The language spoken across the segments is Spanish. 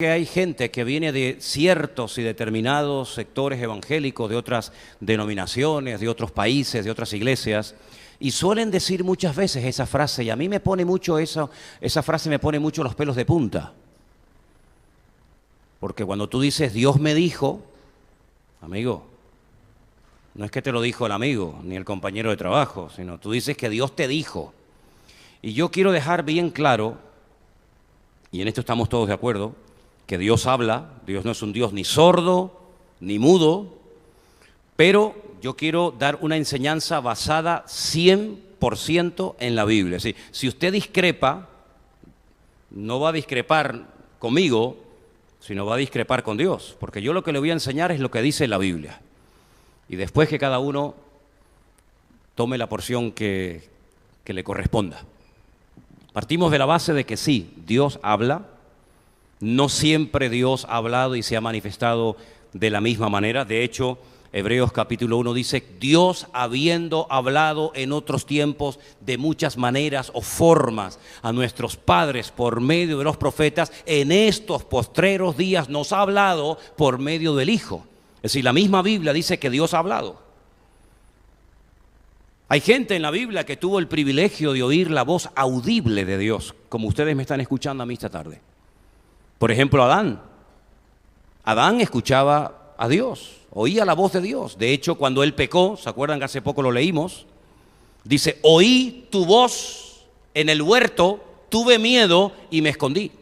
Que hay gente que viene de ciertos y determinados sectores evangélicos, de otras denominaciones, de otros países, de otras iglesias, y suelen decir muchas veces esa frase, y a mí me pone mucho esa frase me pone mucho los pelos de punta. Porque cuando tú dices Dios me dijo, amigo, no es que te lo dijo el amigo ni el compañero de trabajo, sino tú dices que Dios te dijo. Y yo quiero dejar bien claro, y en esto estamos todos de acuerdo, que Dios habla. Dios no es un Dios ni sordo ni mudo, pero yo quiero dar una enseñanza basada 100% en la Biblia. Si usted discrepa, no va a discrepar conmigo, sino va a discrepar con Dios, porque yo lo que le voy a enseñar es lo que dice la Biblia. Y después que cada uno tome la porción que le corresponda. Partimos de la base de que sí, Dios habla. No siempre Dios ha hablado y se ha manifestado de la misma manera. De hecho, Hebreos capítulo 1 dice, Dios habiendo hablado en otros tiempos de muchas maneras o formas a nuestros padres por medio de los profetas, en estos postreros días nos ha hablado por medio del Hijo. Es decir, la misma Biblia dice que Dios ha hablado. Hay gente en la Biblia que tuvo el privilegio de oír la voz audible de Dios, como ustedes me están escuchando a mí esta tarde. Por ejemplo, Adán. Adán escuchaba a Dios, oía la voz de Dios. De hecho, cuando él pecó, ¿se acuerdan que hace poco lo leímos? Dice, oí tu voz en el huerto, tuve miedo y me escondí.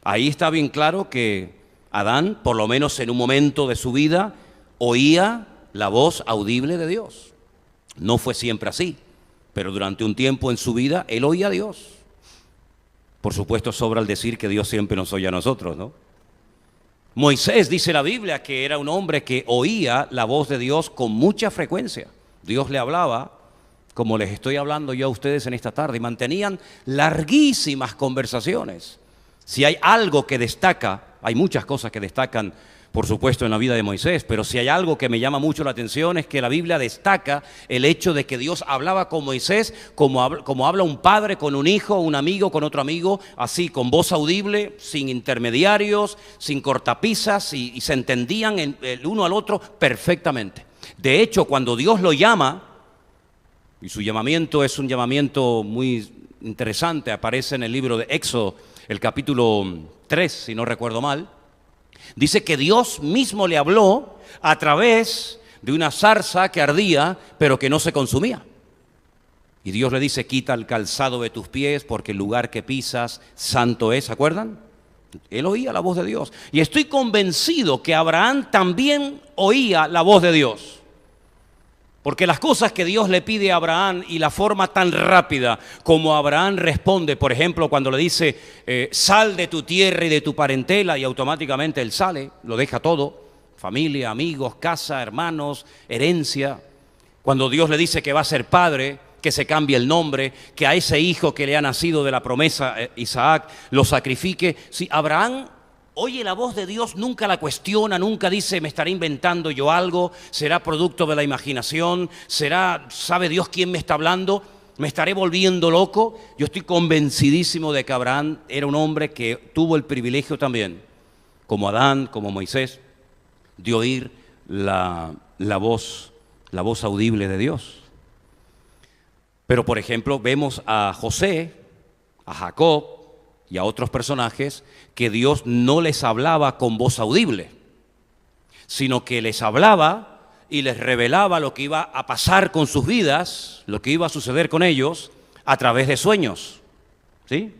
Ahí está bien claro que Adán, por lo menos en un momento de su vida, oía la voz audible de Dios. No fue siempre así, pero durante un tiempo en su vida, él oía a Dios. Por supuesto, sobra el decir que Dios siempre nos oye a nosotros, ¿no? Moisés, dice la Biblia, que era un hombre que oía la voz de Dios con mucha frecuencia. Dios le hablaba, como les estoy hablando yo a ustedes en esta tarde, y mantenían larguísimas conversaciones. Si hay algo que destaca, hay muchas cosas que destacan, por supuesto, en la vida de Moisés, pero si hay algo que me llama mucho la atención es que la Biblia destaca el hecho de que Dios hablaba con Moisés como habla un padre con un hijo, un amigo con otro amigo, así, con voz audible, sin intermediarios, sin cortapisas, y se entendían el uno al otro perfectamente. De hecho, cuando Dios lo llama, y su llamamiento es un llamamiento muy interesante, aparece en el libro de Éxodo, el capítulo 3, si no recuerdo mal, dice que Dios mismo le habló a través de una zarza que ardía, pero que no se consumía. Y Dios le dice, quita el calzado de tus pies, porque el lugar que pisas santo es. ¿Se acuerdan? Él oía la voz de Dios. Y estoy convencido que Abraham también oía la voz de Dios. Porque las cosas que Dios le pide a Abraham y la forma tan rápida como Abraham responde, por ejemplo, cuando le dice, sal de tu tierra y de tu parentela, y automáticamente él sale, lo deja todo, familia, amigos, casa, hermanos, herencia. Cuando Dios le dice que va a ser padre, que se cambie el nombre, que a ese hijo que le ha nacido de la promesa, Isaac, lo sacrifique. Si Abraham oye la voz de Dios, nunca la cuestiona, nunca dice, me estaré inventando yo algo, será producto de la imaginación, sabe Dios quién me está hablando, me estaré volviendo loco. Yo estoy convencidísimo de que Abraham era un hombre que tuvo el privilegio también, como Adán, como Moisés, de oír la voz audible de Dios. Pero, por ejemplo, vemos a José, a Jacob y a otros personajes que Dios no les hablaba con voz audible, sino que les hablaba y les revelaba lo que iba a pasar con sus vidas, lo que iba a suceder con ellos a través de sueños, ¿sí?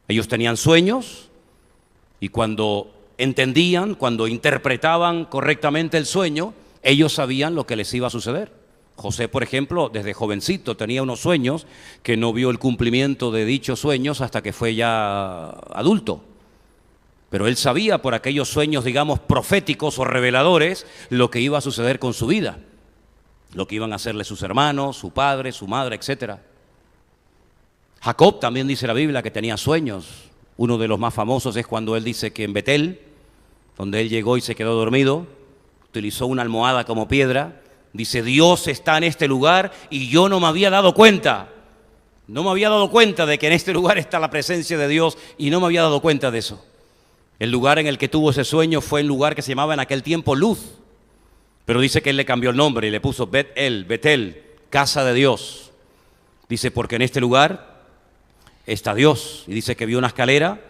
Ellos tenían sueños y cuando entendían, cuando interpretaban correctamente el sueño, ellos sabían lo que les iba a suceder. José, por ejemplo, desde jovencito tenía unos sueños que no vio el cumplimiento de dichos sueños hasta que fue ya adulto. Pero él sabía por aquellos sueños, digamos, proféticos o reveladores, lo que iba a suceder con su vida, lo que iban a hacerle sus hermanos, su padre, su madre, etc. Jacob también dice la Biblia que tenía sueños. Uno de los más famosos es cuando él dice que en Betel, donde él llegó y se quedó dormido, utilizó una almohada como piedra. Dice, Dios está en este lugar y yo no me había dado cuenta. No me había dado cuenta de que en este lugar está la presencia de Dios y no me había dado cuenta de eso. El lugar en el que tuvo ese sueño fue el lugar que se llamaba en aquel tiempo Luz, pero dice que él le cambió el nombre y le puso Betel, casa de Dios. Dice, porque en este lugar está Dios. Y dice que vio una escalera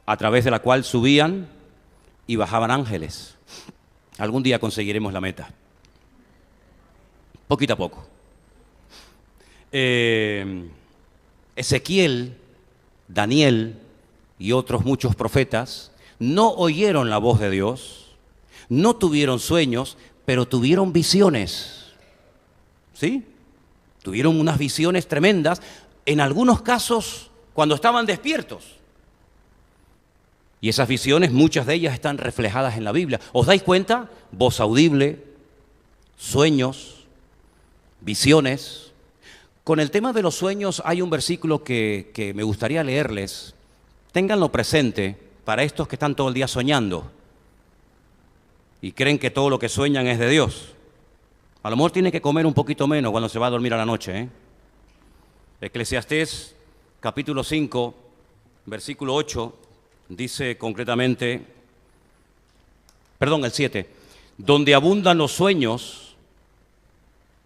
a través de la cual subían y bajaban ángeles. Algún día conseguiremos la meta. Poquito a poco. Ezequiel, Daniel y otros muchos profetas no oyeron la voz de Dios, no tuvieron sueños, pero tuvieron visiones. ¿Sí? Tuvieron unas visiones tremendas, en algunos casos cuando estaban despiertos. Y esas visiones, muchas de ellas están reflejadas en la Biblia. ¿Os dais cuenta? Voz audible, sueños, visiones. Con el tema de los sueños hay un versículo que me gustaría leerles. Ténganlo presente para estos que están todo el día soñando y creen que todo lo que sueñan es de Dios. A lo mejor tiene que comer un poquito menos cuando se va a dormir a la noche, ¿eh? Eclesiastés capítulo 5, versículo 8, dice concretamente, el 7, donde abundan los sueños,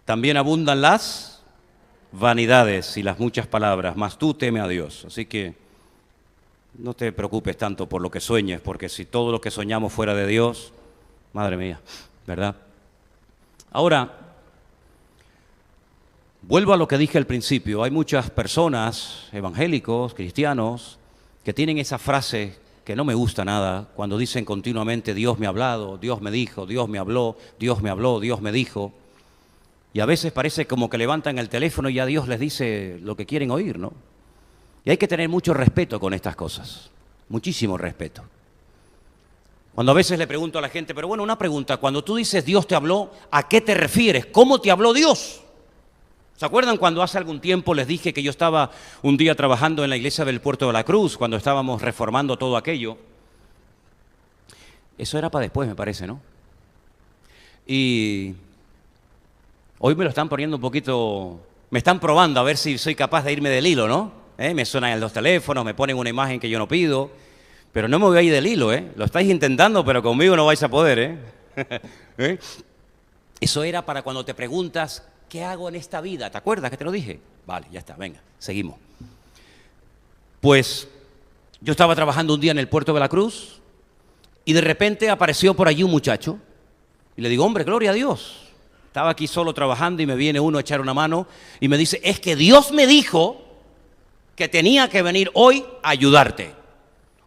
también abundan las vanidades y las muchas palabras, mas tú teme a Dios. Así que no te preocupes tanto por lo que sueñes, porque si todo lo que soñamos fuera de Dios, madre mía, ¿verdad? Ahora, vuelvo a lo que dije al principio. Hay muchas personas, evangélicos, cristianos, que tienen esa frase que no me gusta nada, cuando dicen continuamente Dios me ha hablado, Dios me dijo, Dios me habló, Dios me habló, Dios me dijo. Y a veces parece como que levantan el teléfono y ya Dios les dice lo que quieren oír, ¿no? Y hay que tener mucho respeto con estas cosas, muchísimo respeto. Cuando a veces le pregunto a la gente, pero bueno, una pregunta, cuando tú dices Dios te habló, ¿a qué te refieres? ¿Cómo te habló Dios? ¿Se acuerdan cuando hace algún tiempo les dije que yo estaba un día trabajando en la iglesia del Puerto de la Cruz, cuando estábamos reformando todo aquello? Eso era para después, me parece, ¿no? Y hoy me lo están poniendo un poquito, me están probando a ver si soy capaz de irme del hilo, ¿no? Me suenan los teléfonos, me ponen una imagen que yo no pido, pero no me voy a ir del hilo, ¿eh? Lo estáis intentando, pero conmigo no vais a poder, ¿eh? Eso era para cuando te preguntas, ¿qué hago en esta vida? ¿Te acuerdas que te lo dije? Vale, ya está, venga, seguimos. Pues yo estaba trabajando un día en el Puerto de la Cruz y de repente apareció por allí un muchacho y le digo, hombre, gloria a Dios. Estaba aquí solo trabajando y me viene uno a echar una mano y me dice, es que Dios me dijo que tenía que venir hoy a ayudarte.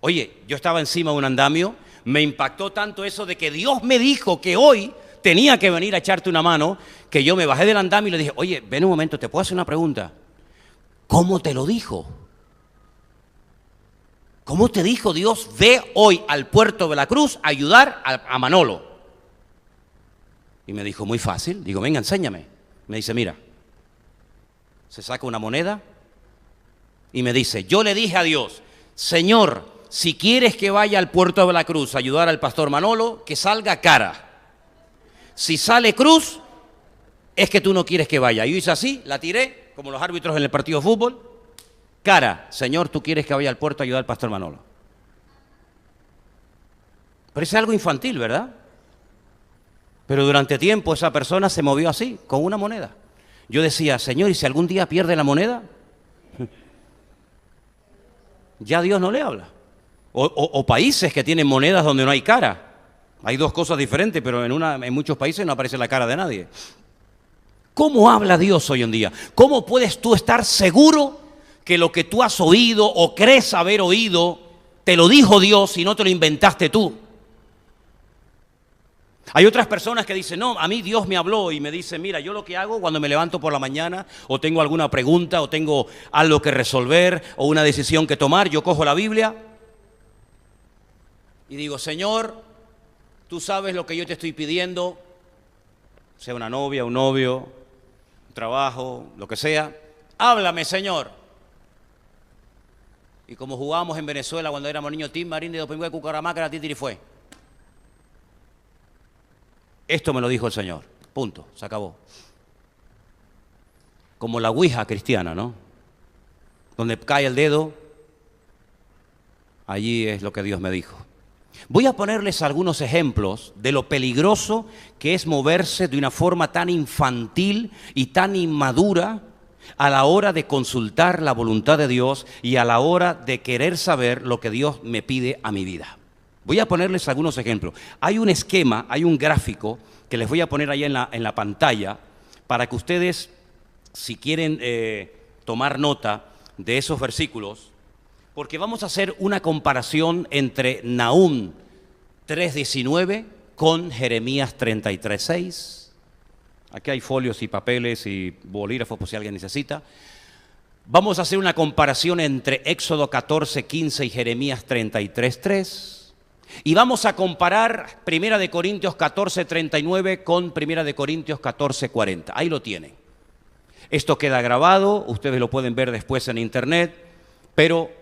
Oye, yo estaba encima de un andamio, me impactó tanto eso de que Dios me dijo que hoy tenía que venir a echarte una mano, que yo me bajé del andamio y le dije, oye, ven un momento, ¿te puedo hacer una pregunta? ¿Cómo te lo dijo? ¿Cómo te dijo Dios, ve hoy al Puerto de la Cruz a ayudar a Manolo? Y me dijo, muy fácil. Digo, venga, enséñame. Me dice, mira, se saca una moneda y me dice, yo le dije a Dios, Señor, si quieres que vaya al Puerto de la Cruz a ayudar al pastor Manolo, que salga cara. Si sale cruz, es que tú no quieres que vaya. Yo hice así, la tiré, como los árbitros en el partido de fútbol. Cara, Señor, tú quieres que vaya al puerto a ayudar al pastor Manolo. Parece algo infantil, ¿verdad? Pero durante tiempo esa persona se movió así, con una moneda. Yo decía, Señor, ¿y si algún día pierde la moneda? Ya Dios no le habla. O países que tienen monedas donde no hay cara. Hay dos cosas diferentes, pero en muchos países no aparece la cara de nadie. ¿Cómo habla Dios hoy en día? ¿Cómo puedes tú estar seguro que lo que tú has oído o crees haber oído, te lo dijo Dios y no te lo inventaste tú? Hay otras personas que dicen, no, a mí Dios me habló y me dice, mira, yo lo que hago cuando me levanto por la mañana o tengo alguna pregunta o tengo algo que resolver o una decisión que tomar, yo cojo la Biblia y digo, Señor, tú sabes lo que yo te estoy pidiendo, sea una novia, un novio, un trabajo, lo que sea, háblame, Señor. Y como jugábamos en Venezuela cuando éramos niños, Tim Marín de Domingo de Cucaramaca, la titiri fue. Esto me lo dijo el Señor, punto, se acabó. Como la ouija cristiana, ¿no? Donde cae el dedo, allí es lo que Dios me dijo. Voy a ponerles algunos ejemplos de lo peligroso que es moverse de una forma tan infantil y tan inmadura a la hora de consultar la voluntad de Dios y a la hora de querer saber lo que Dios me pide a mi vida. Voy a ponerles algunos ejemplos. Hay un esquema, hay un gráfico que les voy a poner ahí en la pantalla para que ustedes, si quieren tomar nota de esos versículos, porque vamos a hacer una comparación entre Nahum 3:19 con Jeremías 33:6. Aquí hay folios y papeles y bolígrafos por si alguien necesita. Vamos a hacer una comparación entre Éxodo 14:15 y Jeremías 33:3. Y vamos a comparar 1 Corintios 14:39 con 1 Corintios 14:40. Ahí lo tienen. Esto queda grabado, ustedes lo pueden ver después en internet, pero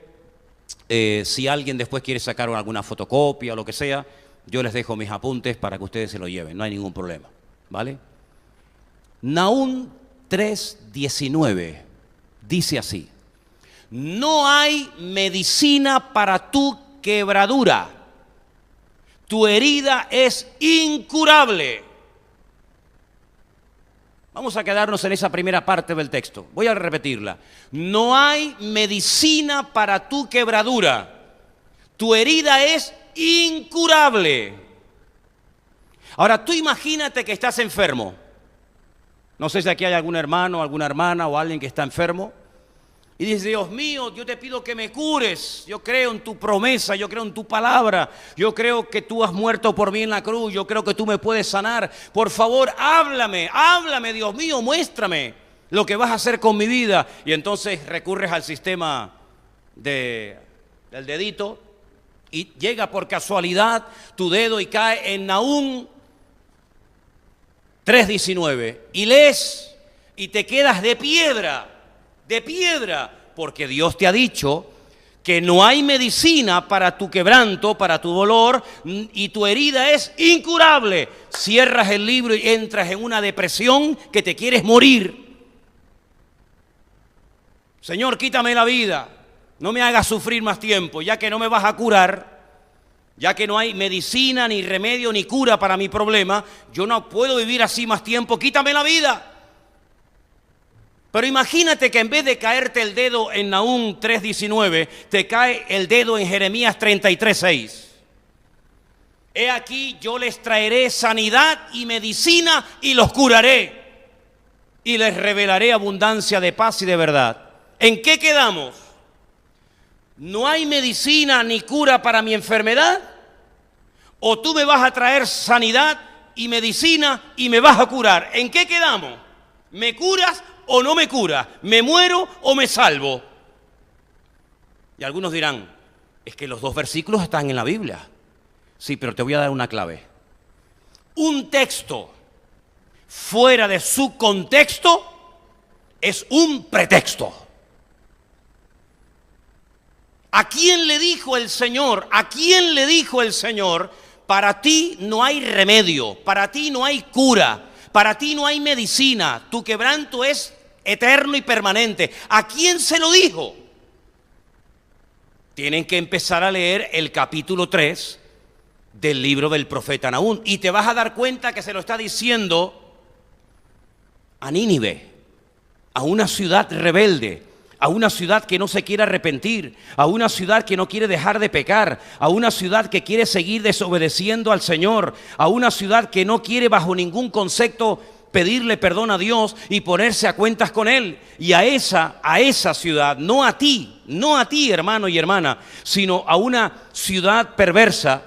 si alguien después quiere sacar alguna fotocopia o lo que sea, yo les dejo mis apuntes para que ustedes se lo lleven, no hay ningún problema, ¿vale? Nahum 3:19 dice así: no hay medicina para tu quebradura, tu herida es incurable. Vamos a quedarnos en esa primera parte del texto. Voy a repetirla. No hay medicina para tu quebradura. Tu herida es incurable. Ahora, tú imagínate que estás enfermo. No sé si aquí hay algún hermano, alguna hermana o alguien que está enfermo. Y dice: Dios mío, yo te pido que me cures. Yo creo en tu promesa, yo creo en tu palabra. Yo creo que tú has muerto por mí en la cruz. Yo creo que tú me puedes sanar. Por favor, háblame, háblame, Dios mío, muéstrame lo que vas a hacer con mi vida. Y entonces recurres al sistema del dedito y llega por casualidad tu dedo y cae en Nahum 3:19 y lees y te quedas de piedra, porque Dios te ha dicho que no hay medicina para tu quebranto, para tu dolor, y tu herida es incurable. Cierras el libro y entras en una depresión que te quieres morir. Señor, quítame la vida, no me hagas sufrir más tiempo, ya que no me vas a curar. Ya que no hay medicina, ni remedio, ni cura para mi problema, yo no puedo vivir así más tiempo, quítame la vida. Pero imagínate que en vez de caerte el dedo en Nahum 3:19, te cae el dedo en Jeremías 33:6. He aquí, yo les traeré sanidad y medicina y los curaré. Y les revelaré abundancia de paz y de verdad. ¿En qué quedamos? ¿No hay medicina ni cura para mi enfermedad? ¿O tú me vas a traer sanidad y medicina y me vas a curar? ¿En qué quedamos? ¿Me curas o no me curas? ¿Me muero o me salvo? Y algunos dirán: es que los dos versículos están en la Biblia. Sí, pero te voy a dar una clave. Un texto fuera de su contexto es un pretexto. ¿A quién le dijo el Señor? ¿A quién le dijo el Señor? Para ti no hay remedio, para ti no hay cura, para ti no hay medicina, tu quebranto es eterno y permanente. ¿A quién se lo dijo? Tienen que empezar a leer el capítulo 3 del libro del profeta Nahum y te vas a dar cuenta que se lo está diciendo a Nínive, a una ciudad rebelde, a una ciudad que no se quiere arrepentir, a una ciudad que no quiere dejar de pecar, a una ciudad que quiere seguir desobedeciendo al Señor, a una ciudad que no quiere bajo ningún concepto pedirle perdón a Dios y ponerse a cuentas con Él. Y a esa ciudad, no a ti, hermano y hermana, sino a una ciudad perversa,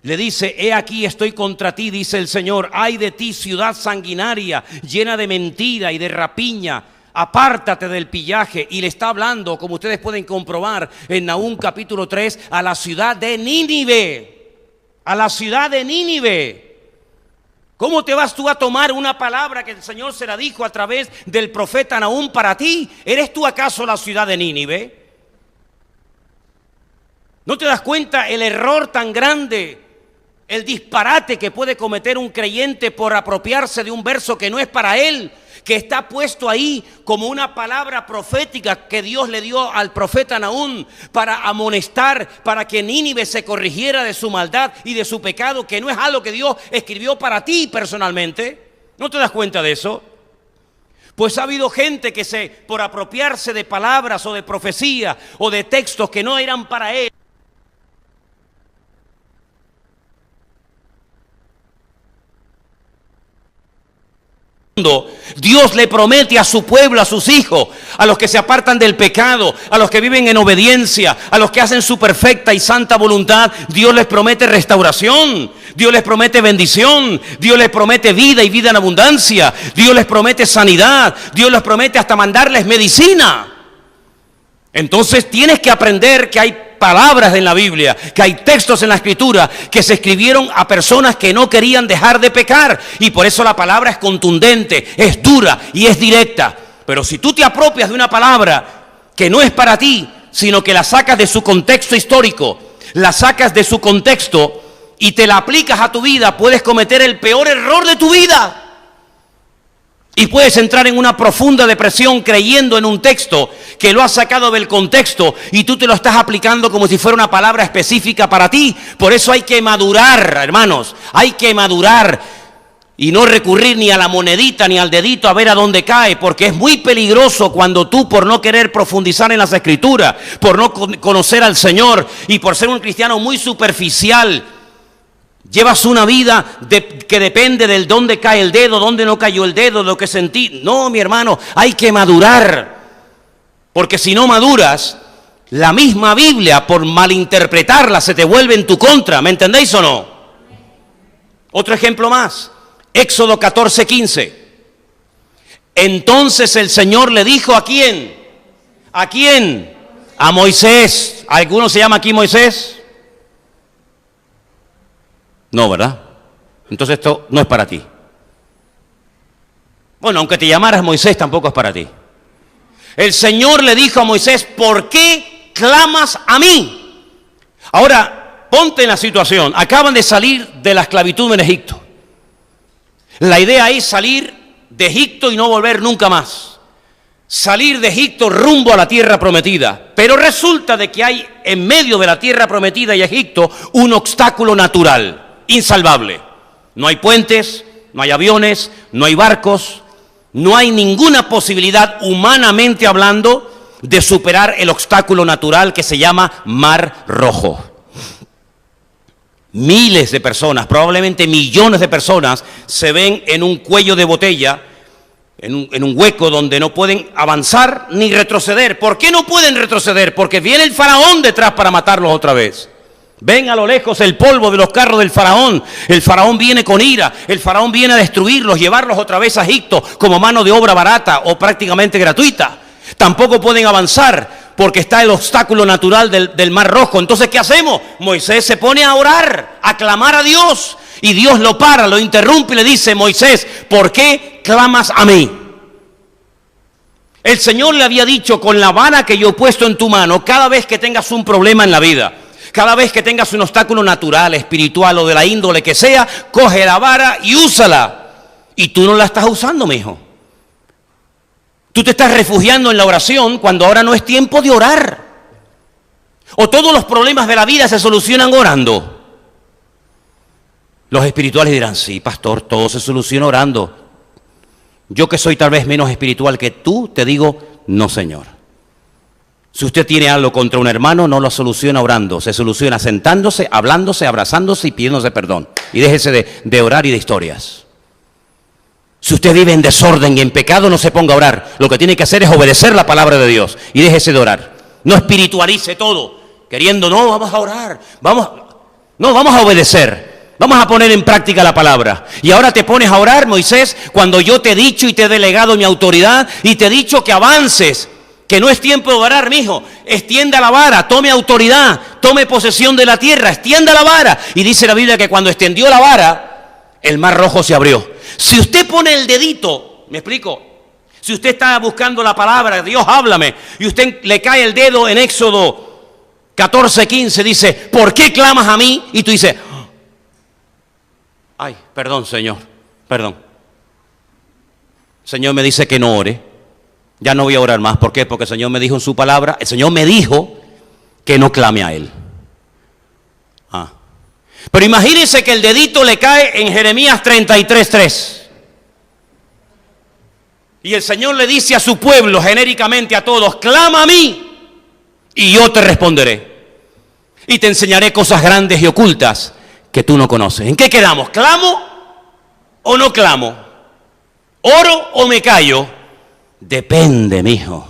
le dice: he aquí estoy contra ti, dice el Señor, ay de ti, ciudad sanguinaria, llena de mentira y de rapiña. Apártate del pillaje. Y le está hablando, como ustedes pueden comprobar en Nahum capítulo 3, a la ciudad de Nínive. A la ciudad de Nínive. ¿Cómo te vas tú a tomar una palabra que el Señor se la dijo a través del profeta Nahum para ti? ¿Eres tú acaso la ciudad de Nínive? ¿No te das cuenta el error tan grande, el disparate que puede cometer un creyente por apropiarse de un verso que no es para él? que está puesto ahí como una palabra profética que Dios le dio al profeta Nahum para amonestar, para que Nínive se corrigiera de su maldad y de su pecado, que no es algo que Dios escribió para ti personalmente. ¿No te das cuenta de eso? Pues ha habido gente que por apropiarse de palabras o de profecía o de textos que no eran para él, Dios le promete a su pueblo, a sus hijos, a los que se apartan del pecado, a los que viven en obediencia, a los que hacen su perfecta y santa voluntad, Dios les promete restauración, Dios les promete bendición, Dios les promete vida y vida en abundancia, Dios les promete sanidad, Dios les promete hasta mandarles medicina. Entonces tienes que aprender que hay palabras en la Biblia, que hay textos en la Escritura que se escribieron a personas que no querían dejar de pecar, y por eso la palabra es contundente, es dura y es directa. Pero si tú te apropias de una palabra que no es para ti, sino que la sacas de su contexto histórico, la sacas de su contexto y te la aplicas a tu vida, puedes cometer el peor error de tu vida. Y puedes entrar en una profunda depresión creyendo en un texto que lo has sacado del contexto y tú te lo estás aplicando como si fuera una palabra específica para ti. Por eso hay que madurar, hermanos, hay que madurar y no recurrir ni a la monedita ni al dedito a ver a dónde cae, porque es muy peligroso cuando tú, por no querer profundizar en las Escrituras, por no conocer al Señor y por ser un cristiano muy superficial, llevas una vida que depende del dónde cae el dedo, dónde no cayó el dedo, lo que sentí. No, mi hermano, hay que madurar. Porque si no maduras, la misma Biblia, por malinterpretarla, se te vuelve en tu contra. ¿Me entendéis o no? Otro ejemplo más. Éxodo 14:15. Entonces el Señor le dijo, ¿a quién? ¿A quién? A Moisés. ¿Alguno se llama aquí Moisés? No, ¿verdad? Entonces esto no es para ti. Bueno, aunque te llamaras Moisés, tampoco es para ti. El Señor le dijo a Moisés, ¿por qué clamas a mí? Ahora, ponte en la situación. Acaban de salir de la esclavitud en Egipto. La idea es salir de Egipto y no volver nunca más. Salir de Egipto rumbo a la tierra prometida. Pero resulta de que hay en medio de la tierra prometida y Egipto un obstáculo natural insalvable. No hay puentes, no hay aviones, no hay barcos, no hay ninguna posibilidad humanamente hablando de superar el obstáculo natural que se llama Mar Rojo. Miles de personas, probablemente millones de personas, se ven en un cuello de botella, en un hueco donde no pueden avanzar ni retroceder. ¿Por qué no pueden retroceder? Porque viene el faraón detrás para matarlos otra vez. Ven a lo lejos el polvo de los carros del faraón. El faraón viene con ira. El faraón viene a destruirlos, llevarlos otra vez a Egipto como mano de obra barata o prácticamente gratuita. Tampoco pueden avanzar porque está el obstáculo natural del Mar Rojo. Entonces, ¿qué hacemos? Moisés se pone a orar, a clamar a Dios. Y Dios lo para, lo interrumpe y le dice, Moisés, ¿por qué clamas a mí? El Señor le había dicho, con la vara que yo he puesto en tu mano, cada vez que tengas un problema en la vida, cada vez que tengas un obstáculo natural, espiritual o de la índole que sea, coge la vara y úsala. Y tú no la estás usando, mijo. Tú te estás refugiando en la oración cuando ahora no es tiempo de orar. O todos los problemas de la vida se solucionan orando. Los espirituales dirán, sí, pastor, todo se soluciona orando. Yo que soy tal vez menos espiritual que tú, te digo, no, señor. Si usted tiene algo contra un hermano, no lo soluciona orando, se soluciona sentándose, hablándose, abrazándose y pidiéndose perdón. Y déjese de orar y de historias. Si usted vive en desorden y en pecado, no se ponga a orar. Lo que tiene que hacer es obedecer la palabra de Dios y déjese de orar. No espiritualice todo, queriendo, no, vamos a orar, vamos a obedecer. Vamos a poner en práctica la palabra. Y ahora te pones a orar, Moisés, cuando yo te he dicho y te he delegado mi autoridad y te he dicho que avances. Que no es tiempo de orar, mijo. Extienda la vara, tome autoridad, tome posesión de la tierra, extienda la vara. Y dice la Biblia que cuando extendió la vara, el Mar Rojo se abrió. Si usted pone el dedito, ¿me explico? Si usted está buscando la palabra, Dios háblame, y usted le cae el dedo en Éxodo 14:15, dice, ¿por qué clamas a mí? Y tú dices, ay, perdón, Señor, perdón. El Señor me dice que no ore. Ya no voy a orar más. ¿Por qué? Porque el Señor me dijo en su palabra, el Señor me dijo que no clame a Él. Pero imagínense que el dedito le cae en Jeremías 33:3. Y el Señor le dice a su pueblo, genéricamente a todos, clama a mí y yo te responderé. Y te enseñaré cosas grandes y ocultas que tú no conoces. ¿En qué quedamos? ¿Clamo o no clamo? ¿Oro o me callo? Depende, mijo.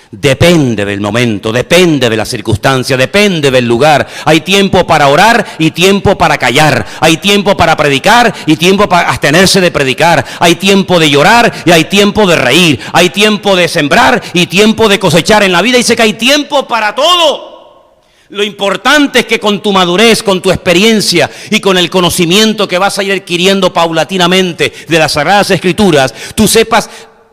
Depende del momento, depende de la circunstancia, depende del lugar. Hay tiempo para orar y tiempo para callar. Hay tiempo para predicar y tiempo para abstenerse de predicar. Hay tiempo de llorar y hay tiempo de reír. Hay tiempo de sembrar y tiempo de cosechar. En la vida dice que hay tiempo para todo. Lo importante es que con tu madurez, con tu experiencia y con el conocimiento que vas a ir adquiriendo paulatinamente de las Sagradas Escrituras, tú sepas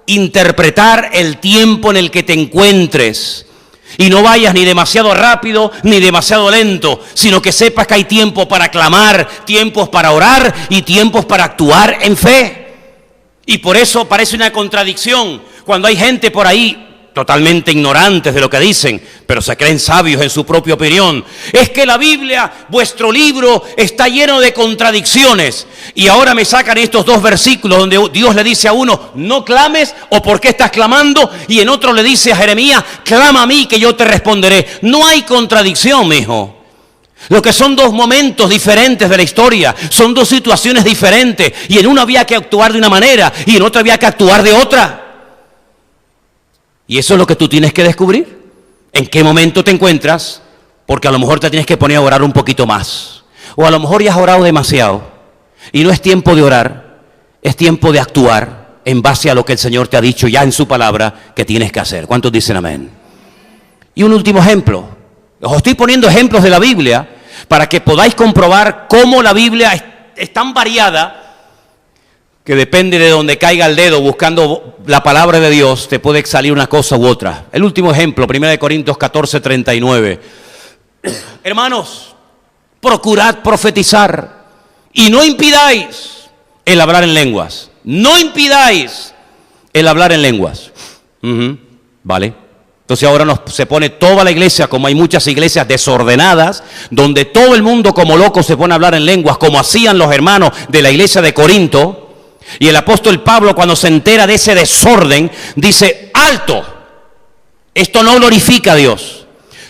interpretar el tiempo en el que te encuentres y no vayas ni demasiado rápido ni demasiado lento, sino que sepas que hay tiempo para clamar, tiempos para orar y tiempos para actuar en fe. Y por eso parece una contradicción cuando hay gente por ahí totalmente ignorantes de lo que dicen, pero se creen sabios en su propia opinión. Es que la Biblia, vuestro libro, está lleno de contradicciones. Y ahora me sacan estos dos versículos donde Dios le dice a uno, no clames, o ¿por qué estás clamando? Y en otro le dice a Jeremías, clama a mí que yo te responderé. No hay contradicción, mijo. Lo que son dos momentos diferentes de la historia, son dos situaciones diferentes. Y en uno había que actuar de una manera y en otra había que actuar de otra. Y eso es lo que tú tienes que descubrir. ¿En qué momento te encuentras? Porque a lo mejor te tienes que poner a orar un poquito más. O a lo mejor ya has orado demasiado. Y no es tiempo de orar, es tiempo de actuar en base a lo que el Señor te ha dicho ya en su palabra que tienes que hacer. ¿Cuántos dicen amén? Y un último ejemplo. Os estoy poniendo ejemplos de la Biblia para que podáis comprobar cómo la Biblia es tan variada que depende de donde caiga el dedo buscando la palabra de Dios, te puede salir una cosa u otra. El último ejemplo, 1 Corintios 14:39. Hermanos, procurad profetizar y no impidáis el hablar en lenguas. No impidáis el hablar en lenguas. ¿Vale? Entonces ahora se pone toda la iglesia, como hay muchas iglesias desordenadas, donde todo el mundo como loco se pone a hablar en lenguas, como hacían los hermanos de la iglesia de Corinto. Y el apóstol Pablo, cuando se entera de ese desorden, dice, alto, esto no glorifica a Dios.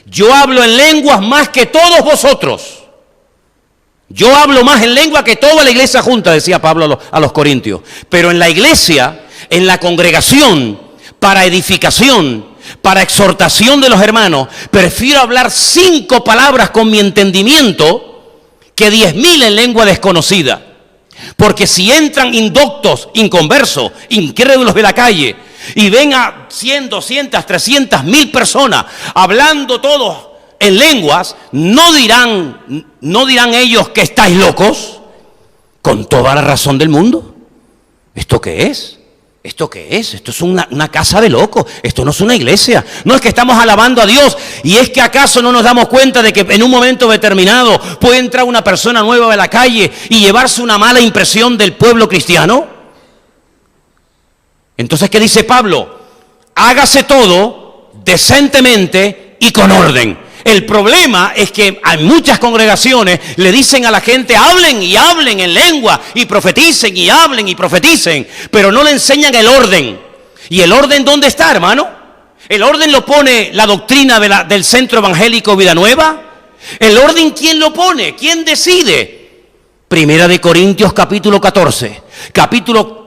Yo hablo en lenguas más que todos vosotros. Yo hablo más en lengua que toda la iglesia junta, decía Pablo a los corintios. Pero en la iglesia, en la congregación, para edificación, para exhortación de los hermanos, prefiero hablar 5 palabras con mi entendimiento que 10.000 en lengua desconocida. Porque si entran indoctos, inconversos, incrédulos de la calle y ven a 100, 200, 300, 1000 personas hablando todos en lenguas, no dirán ellos que estáis locos, con toda la razón del mundo. ¿Esto qué es? ¿Esto qué es? Esto es una casa de locos. Esto no es una iglesia. No es que estamos alabando a Dios. Y es que acaso no nos damos cuenta de que en un momento determinado puede entrar una persona nueva de la calle y llevarse una mala impresión del pueblo cristiano. Entonces, ¿qué dice Pablo? Hágase todo decentemente y con orden. El problema es que hay muchas congregaciones le dicen a la gente hablen y hablen en lengua y profeticen y hablen y profeticen, pero no le enseñan el orden. ¿Y el orden dónde está, hermano? ¿El orden lo pone la doctrina del Centro Evangélico Vida Nueva? ¿El orden quién lo pone? ¿Quién decide? Primera de Corintios capítulo 14.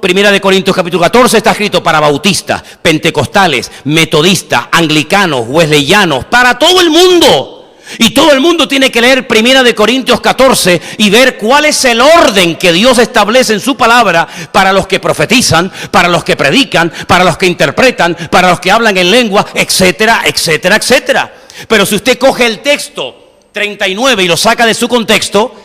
Primera de Corintios capítulo 14 está escrito para bautistas, pentecostales, metodistas, anglicanos, wesleyanos, para todo el mundo. Y todo el mundo tiene que leer Primera de Corintios 14 y ver cuál es el orden que Dios establece en su palabra para los que profetizan, para los que predican, para los que interpretan, para los que hablan en lengua, etcétera, etcétera, etcétera. Pero si usted coge el texto 39 y lo saca de su contexto,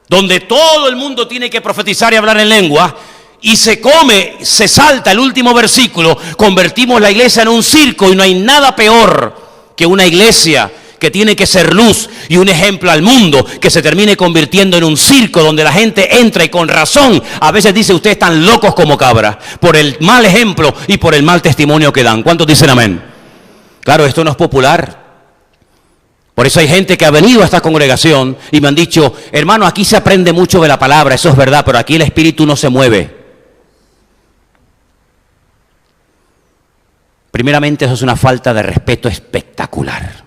donde todo el mundo tiene que profetizar y hablar en lengua, y se salta el último versículo, convertimos la iglesia en un circo y no hay nada peor que una iglesia que tiene que ser luz y un ejemplo al mundo, que se termine convirtiendo en un circo donde la gente entra y con razón a veces dice: ustedes están locos como cabras, por el mal ejemplo y por el mal testimonio que dan. ¿Cuántos dicen amén? Claro, esto no es popular. Por eso hay gente que ha venido a esta congregación y me han dicho: hermano, aquí se aprende mucho de la palabra, eso es verdad, pero aquí el espíritu no se mueve. Primeramente, eso es una falta de respeto espectacular.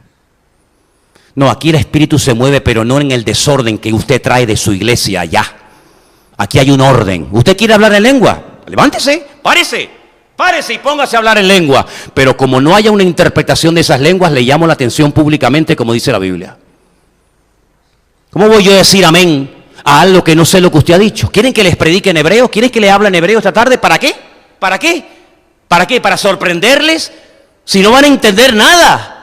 No, aquí el espíritu se mueve, pero no en el desorden que usted trae de su iglesia allá. Aquí hay un orden. ¿Usted quiere hablar en lengua? Levántese, párese y póngase a hablar en lengua. Pero como no haya una interpretación de esas lenguas, le llamo la atención públicamente, como dice la Biblia. ¿Cómo voy yo a decir amén a algo que no sé lo que usted ha dicho? ¿Quieren que les predique en hebreo? ¿Quieren que le hable en hebreo esta tarde? ¿Para qué? ¿Para qué? ¿Para qué? ¿Para sorprenderles? Si no van a entender nada.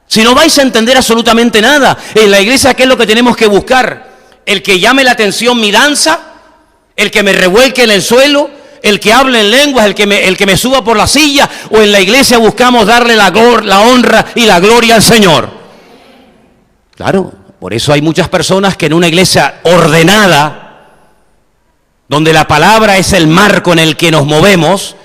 Si no vais a entender absolutamente nada. En la iglesia, ¿qué es lo que tenemos que buscar? El que llame la atención mi danza, el que me revuelque en el suelo, el que hable en lenguas, el que me suba por la silla. O en la iglesia buscamos darle la honra y la gloria al Señor. Claro, por eso hay muchas personas que en una iglesia ordenada, donde la palabra es el marco en el que nos movemos,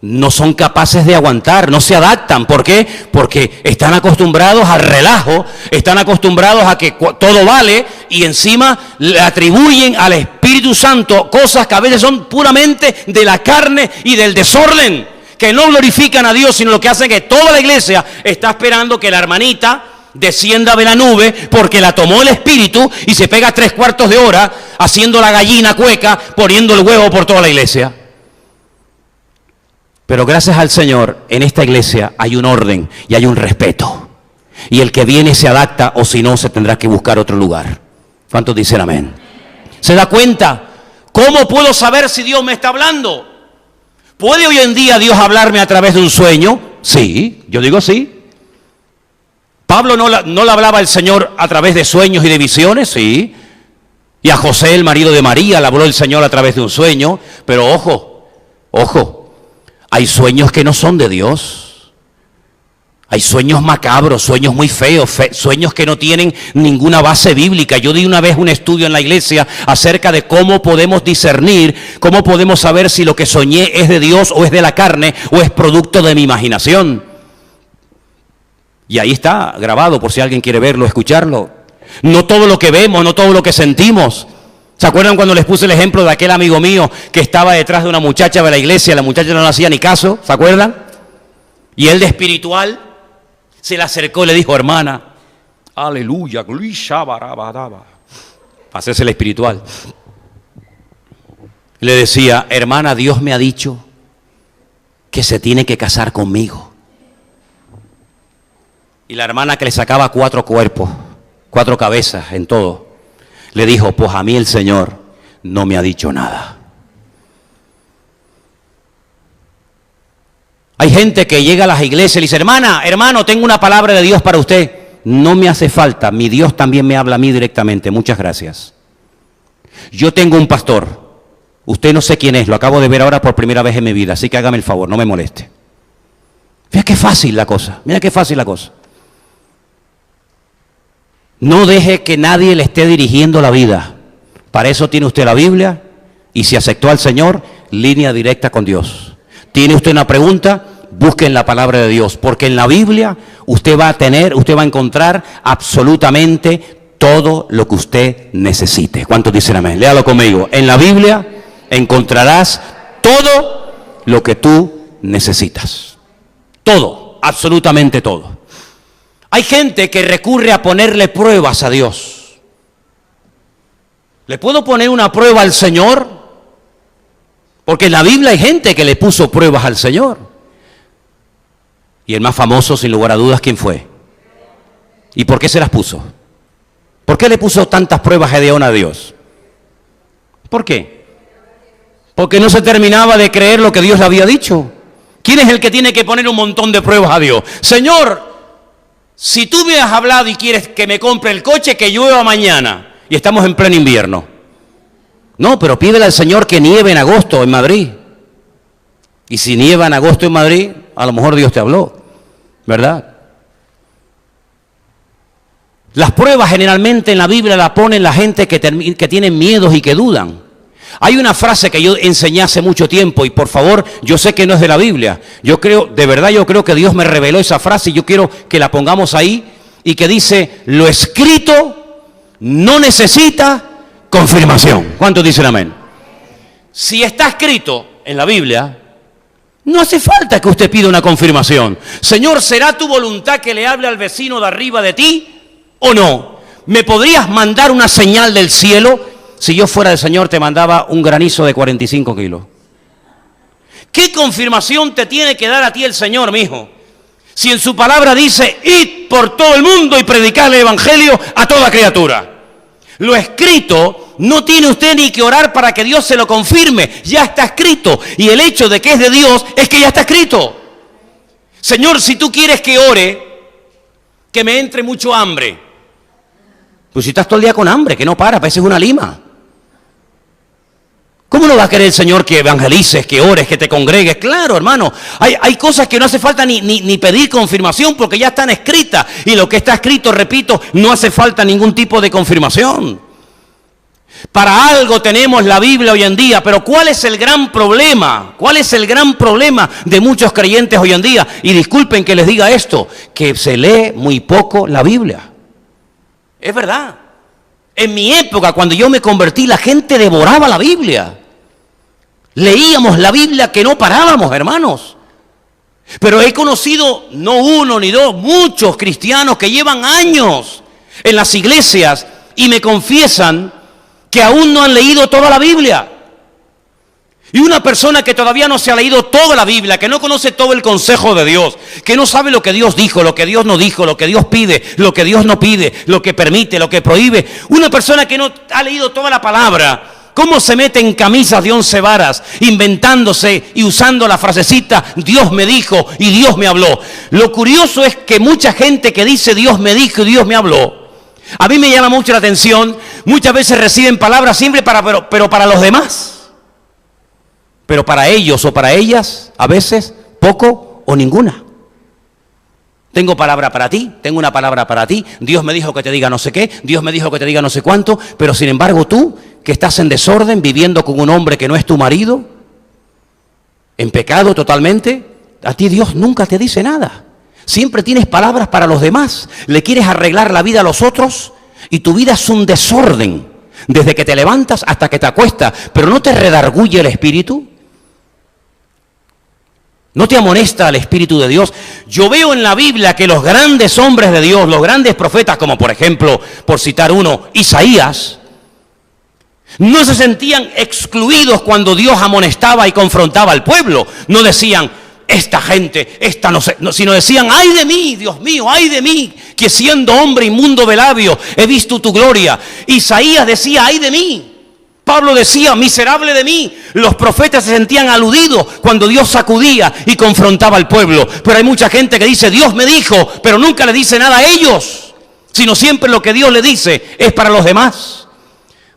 no son capaces de aguantar, no se adaptan. ¿Por qué? Porque están acostumbrados al relajo, están acostumbrados a que todo vale y encima le atribuyen al Espíritu Santo cosas que a veces son puramente de la carne y del desorden, que no glorifican a Dios, sino lo que hacen es que toda la iglesia está esperando que la hermanita descienda de la nube porque la tomó el Espíritu y se pega 3/4 de hora haciendo la gallina cueca, poniendo el huevo por toda la iglesia. Pero gracias al Señor, en esta iglesia hay un orden y hay un respeto. Y el que viene se adapta, o si no, se tendrá que buscar otro lugar. ¿Cuántos dicen amén? ¿Se da cuenta? ¿Cómo puedo saber si Dios me está hablando? ¿Puede hoy en día Dios hablarme a través de un sueño? Sí, yo digo sí. ¿Pablo no le hablaba al Señor a través de sueños y de visiones? Sí. Y a José, el marido de María, le habló el Señor a través de un sueño. Pero ojo. Hay sueños que no son de Dios. Hay sueños macabros, sueños muy feos, sueños que no tienen ninguna base bíblica. Yo di una vez un estudio en la iglesia acerca de cómo podemos discernir, cómo podemos saber si lo que soñé es de Dios o es de la carne o es producto de mi imaginación. Y ahí está grabado por si alguien quiere verlo, escucharlo. No todo lo que vemos, no todo lo que sentimos. ¿Se acuerdan cuando les puse el ejemplo de aquel amigo mío que estaba detrás de una muchacha de la iglesia? La muchacha no le hacía ni caso, ¿se acuerdan? Y él de espiritual se le acercó y le dijo: hermana, aleluya, para hacerse el espiritual. Le decía: hermana, Dios me ha dicho que se tiene que casar conmigo. Y la hermana, que le sacaba 4 cuerpos, 4 cabezas en todo, le dijo: pues a mí el Señor no me ha dicho nada. Hay gente que llega a las iglesias y le dice: hermano, tengo una palabra de Dios para usted. No me hace falta, mi Dios también me habla a mí directamente, muchas gracias. Yo tengo un pastor, usted no sé quién es, lo acabo de ver ahora por primera vez en mi vida, así que hágame el favor, no me moleste. Mira qué fácil la cosa, No deje que nadie le esté dirigiendo la vida. Para eso tiene usted la Biblia, y si aceptó al Señor, línea directa con Dios. ¿Tiene usted una pregunta? Busque en la palabra de Dios, porque en la Biblia usted va a encontrar absolutamente todo lo que usted necesite. ¿Cuántos dicen amén? Léalo conmigo. En la Biblia encontrarás todo lo que tú necesitas. Todo, absolutamente todo. Hay gente que recurre a ponerle pruebas a Dios. ¿Le puedo poner una prueba al Señor? Porque en la Biblia hay gente que le puso pruebas al Señor. Y el más famoso, sin lugar a dudas, ¿quién fue? ¿Y por qué se las puso? ¿Por qué le puso tantas pruebas Gedeón a Dios? ¿Por qué? Porque no se terminaba de creer lo que Dios le había dicho. ¿Quién es el que tiene que poner un montón de pruebas a Dios? Señor, si tú me has hablado y quieres que me compre el coche, que llueva mañana. Y estamos en pleno invierno. No, pero pídele al Señor que nieve en agosto en Madrid. Y si nieva en agosto en Madrid, a lo mejor Dios te habló, ¿verdad? Las pruebas generalmente en la Biblia la ponen la gente que tienen miedos y que dudan. Hay una frase que yo enseñé hace mucho tiempo y por favor, yo sé que no es de la Biblia. Yo creo, de verdad yo creo que Dios me reveló esa frase y yo quiero que la pongamos ahí y que dice, lo escrito no necesita confirmación. ¿Cuántos dicen amén? Si está escrito en la Biblia, no hace falta que usted pida una confirmación. Señor, ¿será tu voluntad que le hable al vecino de arriba de ti o no? ¿Me podrías mandar una señal del cielo? Si yo fuera el Señor, te mandaba un granizo de 45 kilos. ¿Qué confirmación te tiene que dar a ti el Señor, mijo? Si en su palabra dice, id por todo el mundo y predicar el evangelio a toda criatura. Lo escrito, no tiene usted ni que orar para que Dios se lo confirme. Ya está escrito. Y el hecho de que es de Dios es que ya está escrito. Señor, si tú quieres que ore, que me entre mucho hambre. Pues si estás todo el día con hambre, que no para, pareces una lima. ¿Cómo no va a querer el Señor que evangelices, que ores, que te congregues? Claro, hermano, hay cosas que no hace falta ni pedir confirmación porque ya están escritas. Y lo que está escrito, repito, no hace falta ningún tipo de confirmación. Para algo tenemos la Biblia hoy en día, pero ¿cuál es el gran problema? ¿Cuál es el gran problema de muchos creyentes hoy en día? Y disculpen que les diga esto, que se lee muy poco la Biblia. Es verdad. En mi época, cuando yo me convertí, la gente devoraba la Biblia. Leíamos la Biblia que no parábamos, hermanos. Pero he conocido, no uno ni dos, muchos cristianos que llevan años en las iglesias y me confiesan que aún no han leído toda la Biblia. Y una persona que todavía no se ha leído toda la Biblia, que no conoce todo el consejo de Dios, que no sabe lo que Dios dijo, lo que Dios no dijo, lo que Dios pide, lo que Dios no pide, lo que permite, lo que prohíbe. Una persona que no ha leído toda la palabra, ¿cómo se mete en camisas de 11 varas, inventándose y usando la frasecita, Dios me dijo y Dios me habló? Lo curioso es que mucha gente que dice Dios me dijo y Dios me habló, a mí me llama mucho la atención, muchas veces reciben palabras siempre pero para los demás. Pero para ellos o para ellas, a veces, poco o ninguna. Tengo palabra para ti, tengo una palabra para ti, Dios me dijo que te diga no sé qué, Dios me dijo que te diga no sé cuánto, pero sin embargo tú, que estás en desorden, viviendo con un hombre que no es tu marido, en pecado totalmente, a ti Dios nunca te dice nada. Siempre tienes palabras para los demás, le quieres arreglar la vida a los otros y tu vida es un desorden, desde que te levantas hasta que te acuestas, pero ¿no te redarguye el espíritu? ¿No te amonesta el Espíritu de Dios? Yo veo en la Biblia que los grandes hombres de Dios, los grandes profetas, como por ejemplo, por citar uno, Isaías, no se sentían excluidos cuando Dios amonestaba y confrontaba al pueblo. No decían, esta gente, esta no sé, no, sino decían, ay de mí, Dios mío, ay de mí, que siendo hombre inmundo de labios he visto tu gloria. Isaías decía, ay de mí. Pablo decía, miserable de mí. Los profetas se sentían aludidos cuando Dios sacudía y confrontaba al pueblo. Pero hay mucha gente que dice, Dios me dijo, pero nunca le dice nada a ellos, sino siempre lo que Dios le dice es para los demás.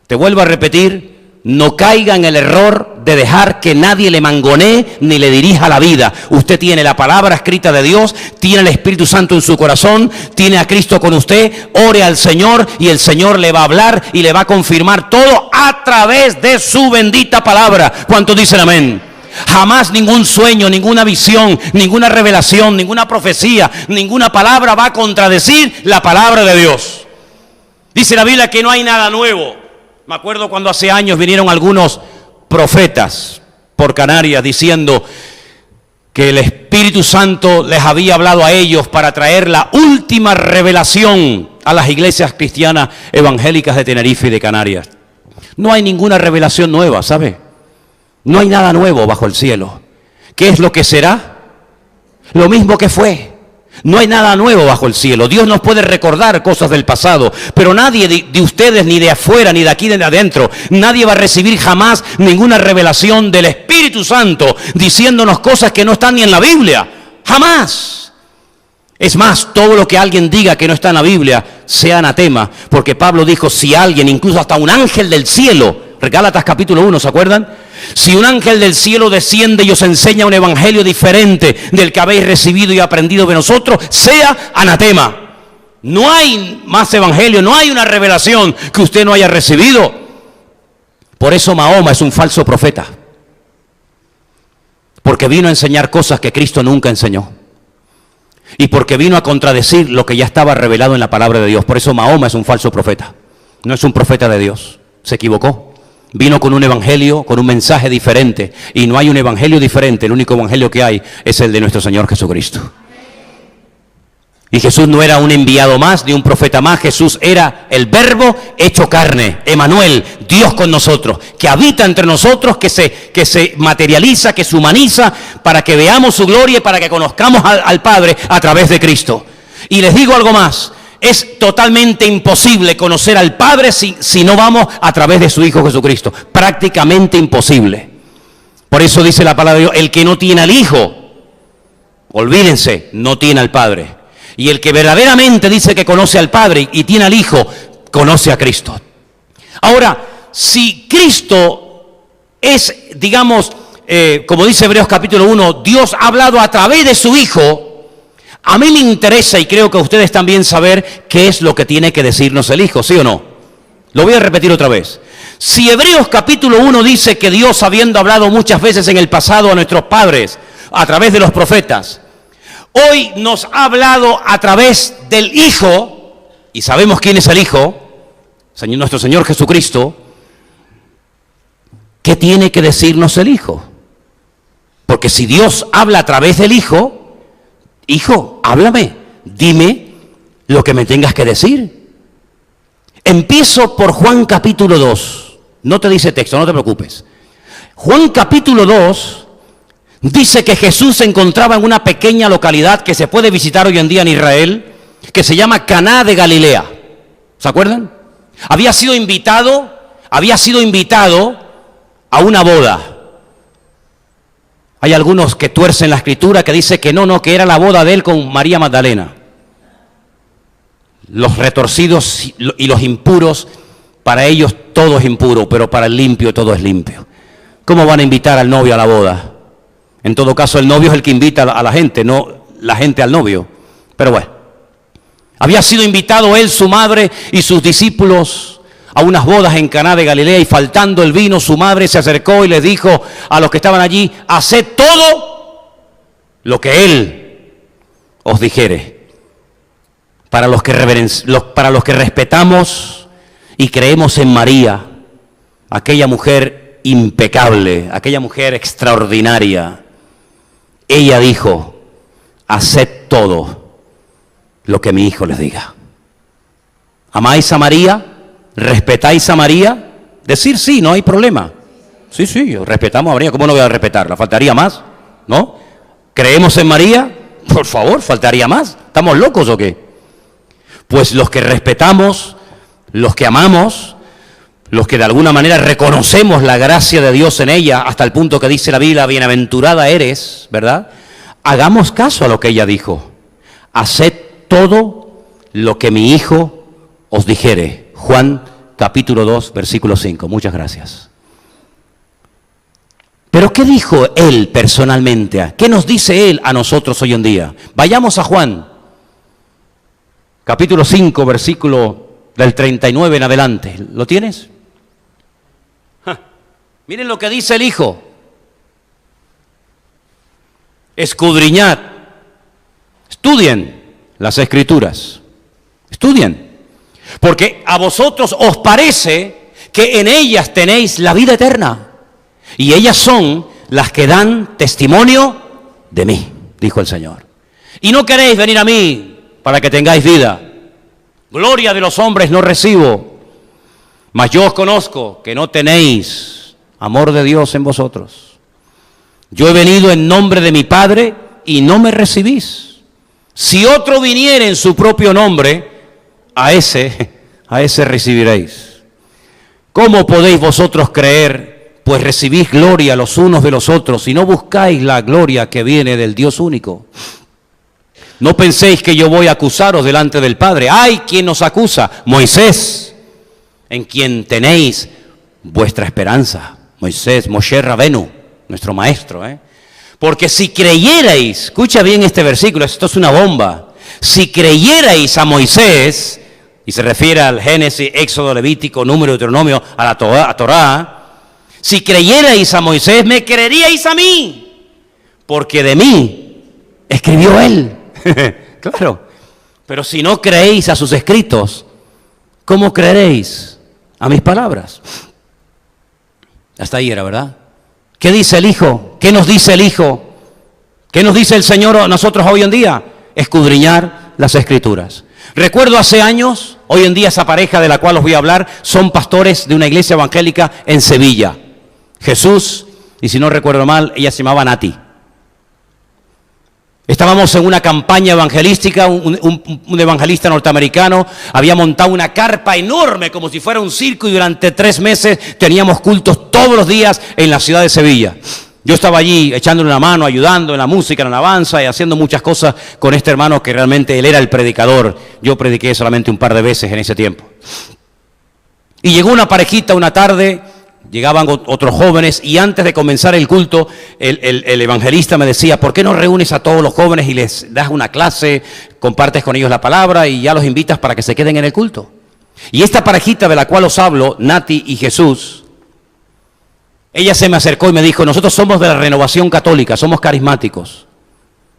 Te vuelvo a repetir, no caiga en el error de dejar que nadie le mangonee ni le dirija la vida. Usted tiene la palabra escrita de Dios, tiene el Espíritu Santo en su corazón, tiene a Cristo con usted, ore al Señor y el Señor le va a hablar y le va a confirmar todo a través de su bendita palabra. ¿Cuántos dicen amén? Jamás ningún sueño, ninguna visión, ninguna revelación, ninguna profecía, ninguna palabra va a contradecir la palabra de Dios. Dice la Biblia que no hay nada nuevo. Me acuerdo cuando hace años vinieron algunos profetas por Canarias diciendo que el Espíritu Santo les había hablado a ellos para traer la última revelación a las iglesias cristianas evangélicas de Tenerife y de Canarias. No hay ninguna revelación nueva, ¿sabe? No hay nada nuevo bajo el cielo. ¿Qué es lo que será? Lo mismo que fue. No hay nada nuevo bajo el cielo. Dios nos puede recordar cosas del pasado, pero nadie de ustedes, ni de afuera, ni de aquí, ni de adentro, nadie va a recibir jamás ninguna revelación del Espíritu Santo diciéndonos cosas que no están ni en la Biblia. Jamás. Es más, todo lo que alguien diga que no está en la Biblia sea anatema, porque Pablo dijo, si alguien, incluso hasta un ángel del cielo, Gálatas capítulo 1, ¿se acuerdan? Si un ángel del cielo desciende y os enseña un evangelio diferente del que habéis recibido y aprendido de nosotros, sea anatema. No hay más evangelio, no hay una revelación que usted no haya recibido. Por eso Mahoma es un falso profeta. Porque vino a enseñar cosas que Cristo nunca enseñó. Y porque vino a contradecir lo que ya estaba revelado en la palabra de Dios. Por eso Mahoma es un falso profeta. No es un profeta de Dios. Se equivocó. Vino con un evangelio, con un mensaje diferente. Y no hay un evangelio diferente. El único evangelio que hay es el de nuestro Señor Jesucristo. Y Jesús no era un enviado más, ni un profeta más. Jesús era el Verbo hecho carne, Emmanuel, Dios con nosotros, que habita entre nosotros, que se materializa, que se humaniza, para que veamos su gloria y para que conozcamos al Padre a través de Cristo. Y les digo algo más, es totalmente imposible conocer al Padre si no vamos a través de su Hijo Jesucristo. Prácticamente imposible. Por eso dice la palabra de Dios, el que no tiene al Hijo, olvídense, no tiene al Padre. Y el que verdaderamente dice que conoce al Padre y tiene al Hijo, conoce a Cristo. Ahora, si Cristo es, digamos, como dice Hebreos capítulo 1, Dios ha hablado a través de su Hijo, a mí me interesa y creo que a ustedes también saber qué es lo que tiene que decirnos el Hijo, ¿sí o no? Lo voy a repetir otra vez. Si Hebreos capítulo 1 dice que Dios, habiendo hablado muchas veces en el pasado a nuestros padres, a través de los profetas, hoy nos ha hablado a través del Hijo, y sabemos quién es el Hijo, nuestro Señor Jesucristo. ¿Qué tiene que decirnos el Hijo? Porque si Dios habla a través del Hijo, Hijo, háblame, dime lo que me tengas que decir. Empiezo por Juan capítulo 2, no te dice texto, no te preocupes. Juan capítulo 2 dice que Jesús se encontraba en una pequeña localidad que se puede visitar hoy en día en Israel, que se llama Caná de Galilea. ¿Se acuerdan? Había sido invitado a una boda. Hay algunos que tuercen la escritura que dice que no, que era la boda de él con María Magdalena. Los retorcidos y los impuros, para ellos todo es impuro, pero para el limpio todo es limpio. ¿Cómo van a invitar al novio a la boda? En todo caso, el novio es el que invita a la gente, no la gente al novio. Pero bueno, había sido invitado él, su madre y sus discípulos a unas bodas en Caná de Galilea, y faltando el vino, su madre se acercó y les dijo a los que estaban allí: haced todo lo que él os dijere. Para los que respetamos y creemos en María, aquella mujer impecable, aquella mujer extraordinaria, ella dijo: haced todo lo que mi Hijo les diga. ¿Amáis a María? ¿Respetáis a María? Decir sí, no hay problema. Sí, respetamos a María. ¿Cómo no voy a respetarla? ¿Faltaría más? ¿No? ¿Creemos en María? Por favor, ¿faltaría más? ¿Estamos locos o qué? Pues los que respetamos, los que amamos, los que de alguna manera reconocemos la gracia de Dios en ella, hasta el punto que dice la Biblia: bienaventurada eres, ¿verdad? Hagamos caso a lo que ella dijo. Haced todo lo que mi Hijo os dijere. Juan capítulo 2, versículo 5. Muchas gracias. Pero ¿qué dijo él personalmente? ¿Qué nos dice él a nosotros hoy en día? Vayamos a Juan capítulo 5, versículo del 39 en adelante. ¿Lo tienes? Miren lo que dice el Hijo: escudriñad, estudien las Escrituras, estudien, porque a vosotros os parece que en ellas tenéis la vida eterna, y ellas son las que dan testimonio de mí, dijo el Señor. Y no queréis venir a mí para que tengáis vida. Gloria de los hombres no recibo, mas yo os conozco que no tenéis amor de Dios en vosotros. Yo he venido en nombre de mi Padre y no me recibís. Si otro viniere en su propio nombre, a ese recibiréis. ¿Cómo podéis vosotros creer, pues recibís gloria los unos de los otros, y no buscáis la gloria que viene del Dios único? No penséis que yo voy a acusaros delante del Padre. ¡Ay, quien nos acusa! Moisés, en quien tenéis vuestra esperanza. Moisés, Moshe Rabenu, nuestro maestro. Porque si creyerais, escucha bien este versículo, esto es una bomba. si creyerais a Moisés, y se refiere al Génesis, Éxodo, Levítico, Número, Deuteronomio, a la Torá, si creyerais a Moisés, me creeríais a mí, porque de mí escribió él. Claro, pero si no creéis a sus escritos, ¿cómo creeréis a mis palabras? Hasta ahí era, ¿verdad? ¿Qué dice el Hijo? ¿Qué nos dice el Hijo? ¿Qué nos dice el Señor a nosotros hoy en día? Escudriñar las Escrituras. Recuerdo hace años, hoy en día esa pareja de la cual os voy a hablar, son pastores de una iglesia evangélica en Sevilla. Jesús, y si no recuerdo mal, ella se llamaba Nati. Estábamos en una campaña evangelística, un evangelista norteamericano había montado una carpa enorme como si fuera un circo y durante 3 meses teníamos cultos todos los días en la ciudad de Sevilla. Yo estaba allí echándole una mano, ayudando en la música, en la alabanza y haciendo muchas cosas con este hermano que realmente él era el predicador. Yo prediqué solamente un par de veces en ese tiempo. Y llegó una parejita una tarde. Llegaban otros jóvenes y antes de comenzar el culto, el evangelista me decía, ¿por qué no reúnes a todos los jóvenes y les das una clase, compartes con ellos la palabra y ya los invitas para que se queden en el culto? Y esta parejita de la cual os hablo, Nati y Jesús, ella se me acercó y me dijo, nosotros somos de la Renovación Católica, somos carismáticos.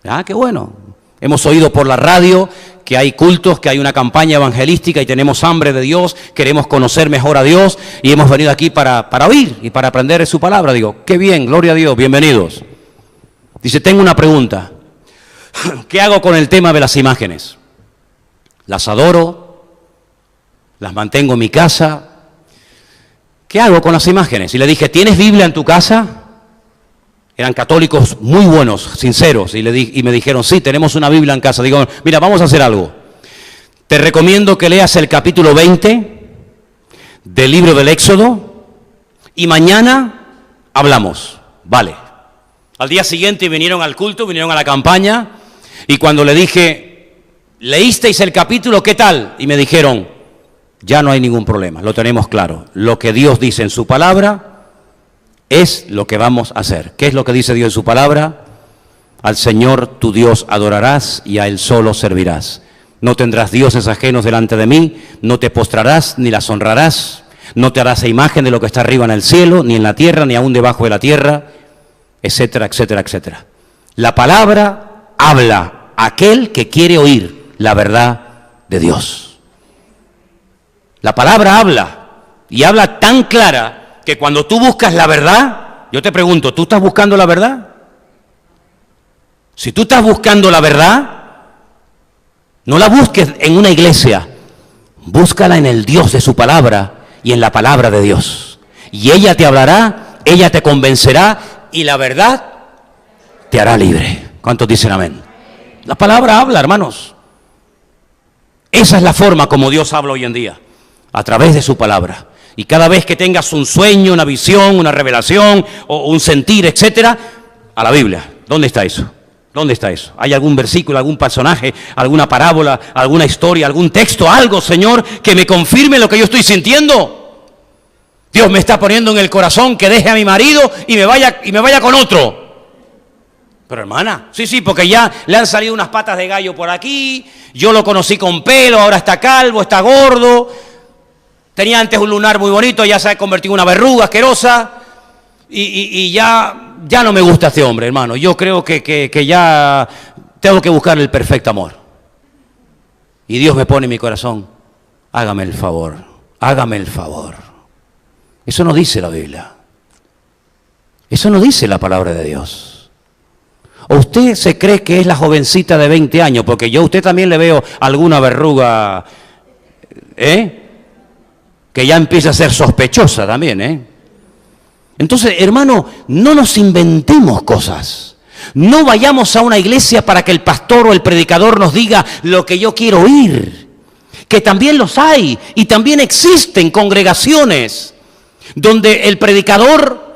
Ah, qué bueno. Hemos oído por la radio que hay cultos, que hay una campaña evangelística y tenemos hambre de Dios, queremos conocer mejor a Dios y hemos venido aquí para oír y para aprender de su palabra. Digo, qué bien, gloria a Dios, bienvenidos. Dice, tengo una pregunta. ¿Qué hago con el tema de las imágenes? ¿Las adoro? ¿Las mantengo en mi casa? ¿Qué hago con las imágenes? Y le dije, ¿tienes Biblia en tu casa? Eran católicos muy buenos, sinceros, y me dijeron, sí, tenemos una Biblia en casa. Digo, mira, vamos a hacer algo. Te recomiendo que leas el capítulo 20 del libro del Éxodo y mañana hablamos. Vale. Al día siguiente vinieron al culto, vinieron a la campaña, y cuando le dije, ¿leísteis el capítulo? ¿Qué tal? Y me dijeron, ya no hay ningún problema, lo tenemos claro. Lo que Dios dice en su palabra es lo que vamos a hacer. ¿Qué es lo que dice Dios en su palabra? Al Señor tu Dios adorarás y a Él solo servirás. No tendrás dioses ajenos delante de mí, no te postrarás ni las honrarás, no te harás imagen de lo que está arriba en el cielo, ni en la tierra, ni aún debajo de la tierra, etcétera, etcétera, etcétera. La palabra habla a aquel que quiere oír la verdad de Dios. La palabra habla, y habla tan clara que cuando tú buscas la verdad, yo te pregunto, ¿tú estás buscando la verdad? Si tú estás buscando la verdad, no la busques en una iglesia, búscala en el Dios de su palabra y en la palabra de Dios. Y ella te hablará, ella te convencerá y la verdad te hará libre. ¿Cuántos dicen amén? La palabra habla, hermanos. Esa es la forma como Dios habla hoy en día, a través de su palabra. Y cada vez que tengas un sueño, una visión, una revelación o un sentir, etcétera, a la Biblia. ¿Dónde está eso? ¿Dónde está eso? ¿Hay algún versículo, algún personaje, alguna parábola, alguna historia, algún texto, algo, Señor, que me confirme lo que yo estoy sintiendo? Dios me está poniendo en el corazón que deje a mi marido y me vaya con otro. Pero hermana, sí, porque ya le han salido unas patas de gallo por aquí, yo lo conocí con pelo, ahora está calvo, está gordo. Tenía antes un lunar muy bonito, ya se ha convertido en una verruga asquerosa y ya no me gusta este hombre, hermano. Yo creo que ya tengo que buscar el perfecto amor. Y Dios me pone en mi corazón, hágame el favor, hágame el favor. Eso no dice la Biblia. Eso no dice la palabra de Dios. ¿O usted se cree que es la jovencita de 20 años? Porque yo a usted también le veo alguna verruga, que ya empieza a ser sospechosa también, Entonces, hermano, no nos inventemos cosas. No vayamos a una iglesia para que el pastor o el predicador nos diga lo que yo quiero oír. Que también los hay y también existen congregaciones donde el predicador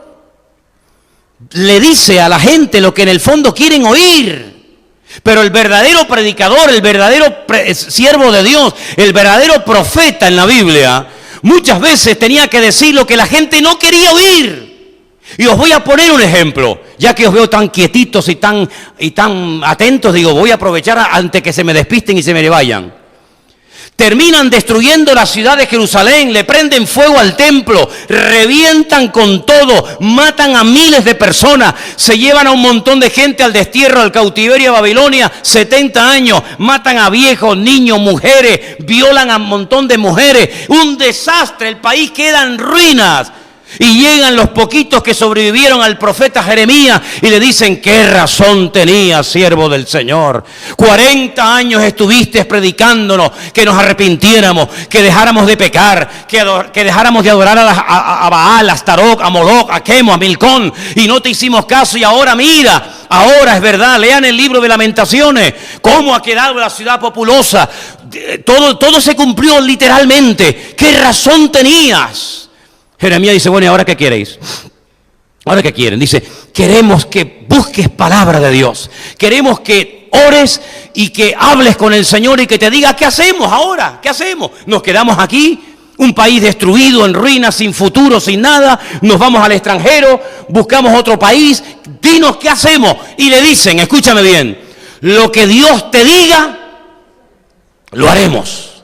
le dice a la gente lo que en el fondo quieren oír. Pero el verdadero predicador, el verdadero siervo de Dios, el verdadero profeta en la Biblia, muchas veces tenía que decir lo que la gente no quería oír. Y os voy a poner un ejemplo, ya que os veo tan quietitos y tan atentos, digo, voy a aprovechar antes que se me despisten y se me vayan. Terminan destruyendo la ciudad de Jerusalén, le prenden fuego al templo, revientan con todo, matan a miles de personas, se llevan a un montón de gente al destierro, al cautiverio a Babilonia, 70 años, matan a viejos, niños, mujeres, violan a un montón de mujeres, un desastre, el país queda en ruinas. Y llegan los poquitos que sobrevivieron al profeta Jeremías y le dicen: ¿qué razón tenías, siervo del Señor? 40 años estuviste predicándonos que nos arrepintiéramos, que dejáramos de pecar, que dejáramos de adorar a Baal, a Astarot, a Moloch, a Quemo, a Milcón, y no te hicimos caso. Y ahora mira, ahora es verdad, lean el libro de Lamentaciones, cómo ha quedado la ciudad populosa. Todo se cumplió literalmente. ¿Qué razón tenías? Jeremías dice: bueno, ¿y ahora qué queréis? ¿Ahora qué quieren? Dice: queremos que busques palabra de Dios. Queremos que ores y que hables con el Señor y que te diga: ¿qué hacemos ahora? ¿Qué hacemos? ¿Nos quedamos aquí? Un país destruido, en ruinas, sin futuro, sin nada. Nos vamos al extranjero, buscamos otro país. Dinos qué hacemos. Y le dicen, escúchame bien, lo que Dios te diga, lo haremos.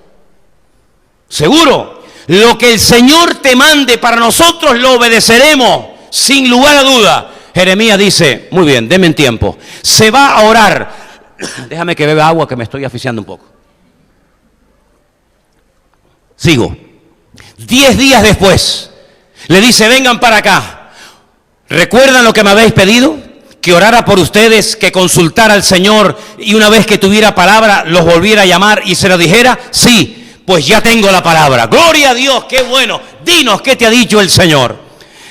¿Seguro? Lo que el Señor te mande para nosotros lo obedeceremos, sin lugar a duda. Jeremías dice: muy bien, denme tiempo. Se va a orar. Déjame que beba agua, que me estoy asfixiando un poco. Sigo. 10 días después, le dice: vengan para acá. ¿Recuerdan lo que me habéis pedido? Que orara por ustedes, que consultara al Señor y una vez que tuviera palabra los volviera a llamar y se lo dijera. Sí. Pues ya tengo la palabra. Gloria a Dios, qué bueno. Dinos qué te ha dicho el Señor.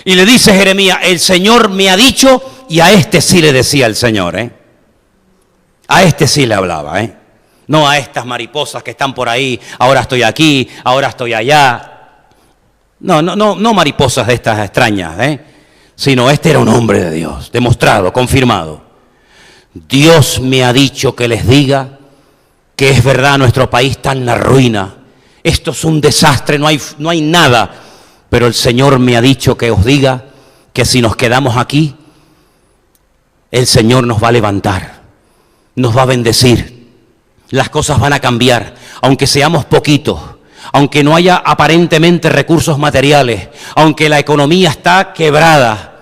Y le dice Jeremías: el Señor me ha dicho, y a este sí le decía el Señor, a este sí le hablaba, no a estas mariposas que están por ahí, ahora estoy aquí, ahora estoy allá. No mariposas de estas extrañas, sino este era un hombre de Dios, demostrado, confirmado. Dios me ha dicho que les diga que es verdad, nuestro país está en la ruina. Esto es un desastre, no hay nada. Pero el Señor me ha dicho que os diga que si nos quedamos aquí, el Señor nos va a levantar, nos va a bendecir. Las cosas van a cambiar, aunque seamos poquitos, aunque no haya aparentemente recursos materiales, aunque la economía está quebrada.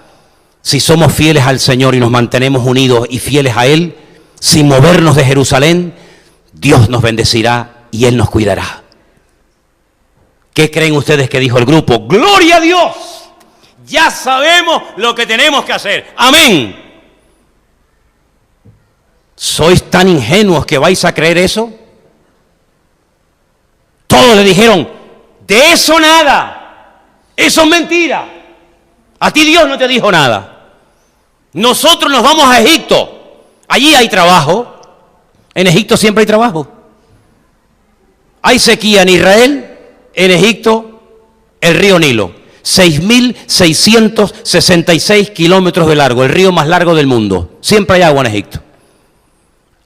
Si somos fieles al Señor y nos mantenemos unidos y fieles a Él, sin movernos de Jerusalén, Dios nos bendecirá y Él nos cuidará. ¿Qué creen ustedes que dijo el grupo? ¡Gloria a Dios! Ya sabemos lo que tenemos que hacer. ¡Amén! ¿Sois tan ingenuos que vais a creer eso? Todos le dijeron: de eso nada. Eso es mentira. A ti Dios no te dijo nada. Nosotros nos vamos a Egipto. Allí hay trabajo. En Egipto siempre hay trabajo. Hay sequía en Israel. En Egipto, el río Nilo, 6.666 kilómetros de largo, el río más largo del mundo. Siempre hay agua en Egipto.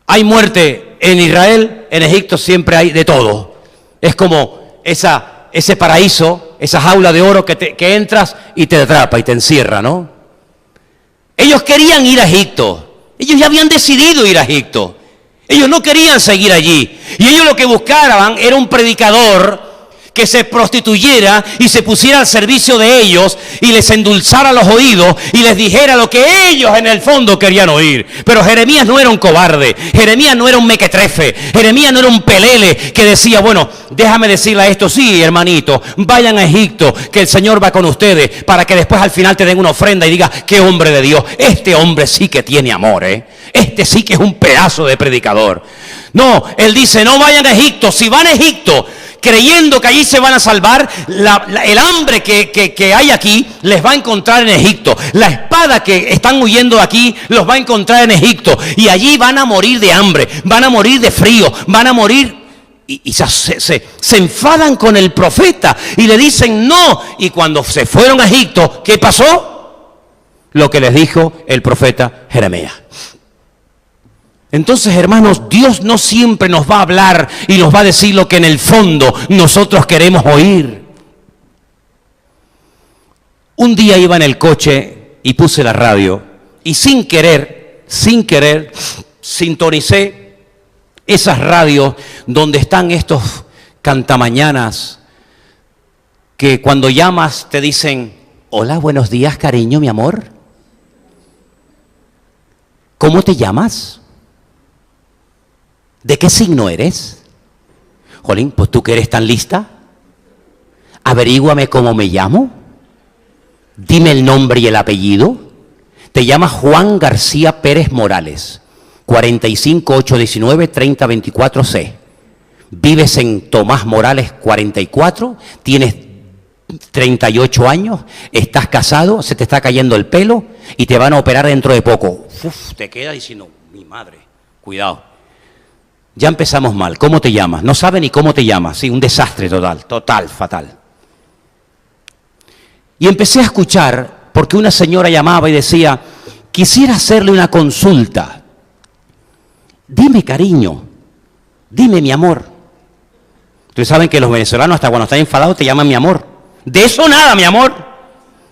Hay muerte en Israel, en Egipto siempre hay de todo. Es como ese paraíso, esa jaula de oro que entras y te atrapa y te encierra, ¿no? Ellos querían ir a Egipto. Ellos ya habían decidido ir a Egipto. Ellos no querían seguir allí. Y ellos lo que buscaban era un predicador que se prostituyera y se pusiera al servicio de ellos y les endulzara los oídos y les dijera lo que ellos en el fondo querían oír. Pero Jeremías no era un cobarde, Jeremías no era un mequetrefe, Jeremías no era un pelele que decía: bueno, déjame decirle a esto: sí, hermanito, vayan a Egipto, que el Señor va con ustedes, para que después al final te den una ofrenda y diga: qué hombre de Dios, este hombre sí que tiene amor, este sí que es un pedazo de predicador. No, él dice: no vayan a Egipto. Si van a Egipto creyendo que allí se van a salvar, el hambre que hay aquí les va a encontrar en Egipto. La espada que están huyendo de aquí los va a encontrar en Egipto. Y allí van a morir de hambre, van a morir de frío, van a morir. Y se enfadan con el profeta y le dicen no. Y cuando se fueron a Egipto, ¿qué pasó? Lo que les dijo el profeta Jeremías. Entonces, hermanos, Dios no siempre nos va a hablar y nos va a decir lo que en el fondo nosotros queremos oír. Un día iba en el coche y puse la radio y sin querer, sintonicé esas radios donde están estos cantamañanas que cuando llamas te dicen, hola, buenos días, cariño, mi amor. ¿Cómo te llamas? ¿De qué signo eres? Jolín, pues tú que eres tan lista, averíguame cómo me llamo, dime el nombre y el apellido. Te llamas Juan García Pérez Morales, 45819-3024C. Vives en Tomás Morales 44, tienes 38 años, estás casado, se te está cayendo el pelo y te van a operar dentro de poco. Uf, te queda diciendo, mi madre, cuidado. Ya empezamos mal. ¿Cómo te llamas? No sabe ni cómo te llamas. Sí, un desastre total, fatal. Y empecé a escuchar, porque una señora llamaba y decía, quisiera hacerle una consulta. Dime, cariño, dime, mi amor. Ustedes saben que los venezolanos hasta cuando están enfadados te llaman mi amor. De eso nada, mi amor.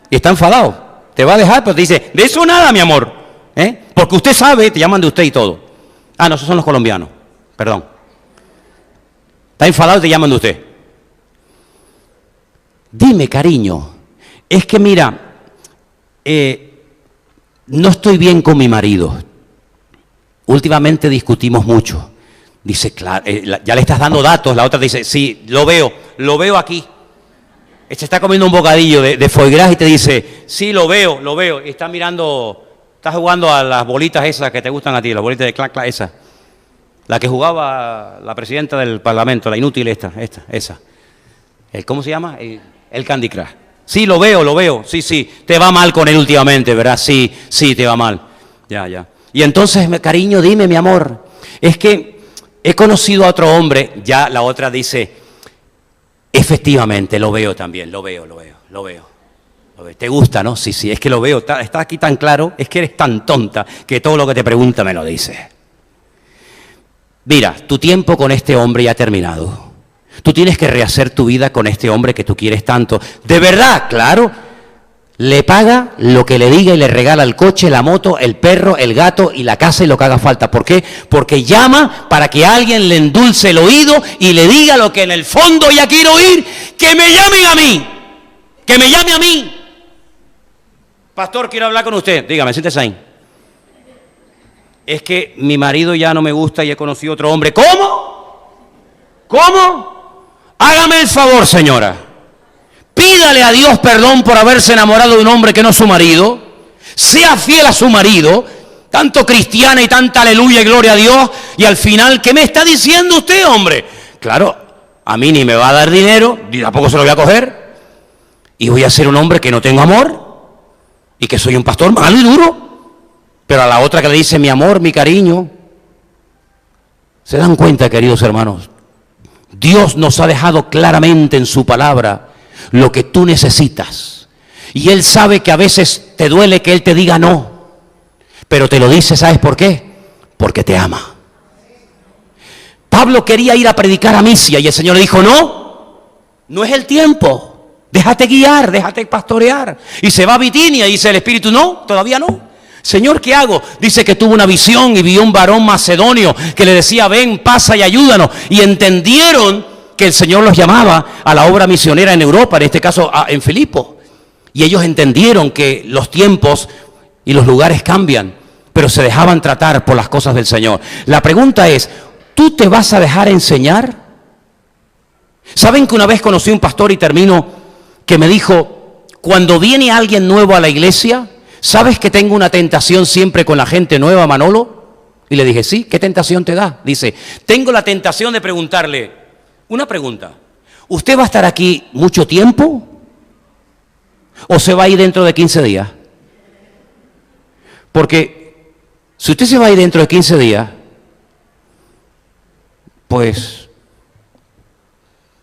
Y está enfadado. Te va a dejar, pero te dice, de eso nada, mi amor. Porque usted sabe, te llaman de usted y todo. Ah, no, esos son los colombianos. Perdón. Está enfadado y te llaman de usted. Dime, cariño, es que mira, no estoy bien con mi marido. Últimamente discutimos mucho. Dice, claro, ya le estás dando datos. La otra dice, sí, lo veo aquí. Se está comiendo un bocadillo de foie gras y te dice, sí, lo veo. Y está mirando, está jugando a las bolitas esas que te gustan a ti, las bolitas de clac, clac, esas. La que jugaba la presidenta del Parlamento, la inútil esa. ¿Cómo se llama? El Candy Crush. Sí, lo veo. Sí. Te va mal con él últimamente, ¿verdad? Sí, te va mal. Ya. Y entonces, cariño, dime, mi amor, es que he conocido a otro hombre. Ya la otra dice, efectivamente, lo veo también, lo veo. ¿Te gusta, no? Sí, es que lo veo. Está aquí tan claro, es que eres tan tonta que todo lo que te pregunta me lo dices. Mira, tu tiempo con este hombre ya ha terminado. Tú tienes que rehacer tu vida con este hombre que tú quieres tanto. De verdad, claro. Le paga lo que le diga y le regala el coche, la moto, el perro, el gato y la casa y lo que haga falta. ¿Por qué? Porque llama para que alguien le endulce el oído y le diga lo que en el fondo ella quiere oír. ¡Que me llamen a mí! ¡Que me llame a mí! Pastor, quiero hablar con usted. Dígame, siéntese ahí. Es que mi marido ya no me gusta y he conocido otro hombre. ¿Cómo? Hágame el favor, señora. Pídale a Dios perdón por haberse enamorado de un hombre que no es su marido. Sea fiel a su marido. Tanto cristiana y tanta aleluya y gloria a Dios. Y al final, ¿qué me está diciendo usted, hombre? Claro, a mí ni me va a dar dinero, ni tampoco se lo voy a coger. Y voy a ser un hombre que no tengo amor. Y que soy un pastor malo y duro. Pero a la otra que le dice mi amor, mi cariño. ¿Se dan cuenta, queridos hermanos? Dios nos ha dejado claramente en su palabra lo que tú necesitas. Y Él sabe que a veces te duele que Él te diga no. Pero te lo dice, ¿sabes por qué? Porque te ama. Pablo quería ir a predicar a Misia y el Señor le dijo, no es el tiempo. Déjate guiar, déjate pastorear. Y se va a Bitinia y dice el Espíritu, no, todavía no. Señor, ¿qué hago? Dice que tuvo una visión y vio un varón macedonio que le decía, ven, pasa y ayúdanos. Y entendieron que el Señor los llamaba a la obra misionera en Europa, en este caso en Filipo. Y ellos entendieron que los tiempos y los lugares cambian, pero se dejaban tratar por las cosas del Señor. La pregunta es, ¿tú te vas a dejar enseñar? ¿Saben que una vez conocí a un pastor y termino que me dijo, cuando viene alguien nuevo a la iglesia, ¿sabes que tengo una tentación siempre con la gente nueva, Manolo? Y le dije, sí, ¿qué tentación te da? Dice, tengo la tentación de preguntarle una pregunta. ¿Usted va a estar aquí mucho tiempo? ¿O se va a ir dentro de 15 días? Porque si usted se va a ir dentro de 15 días, pues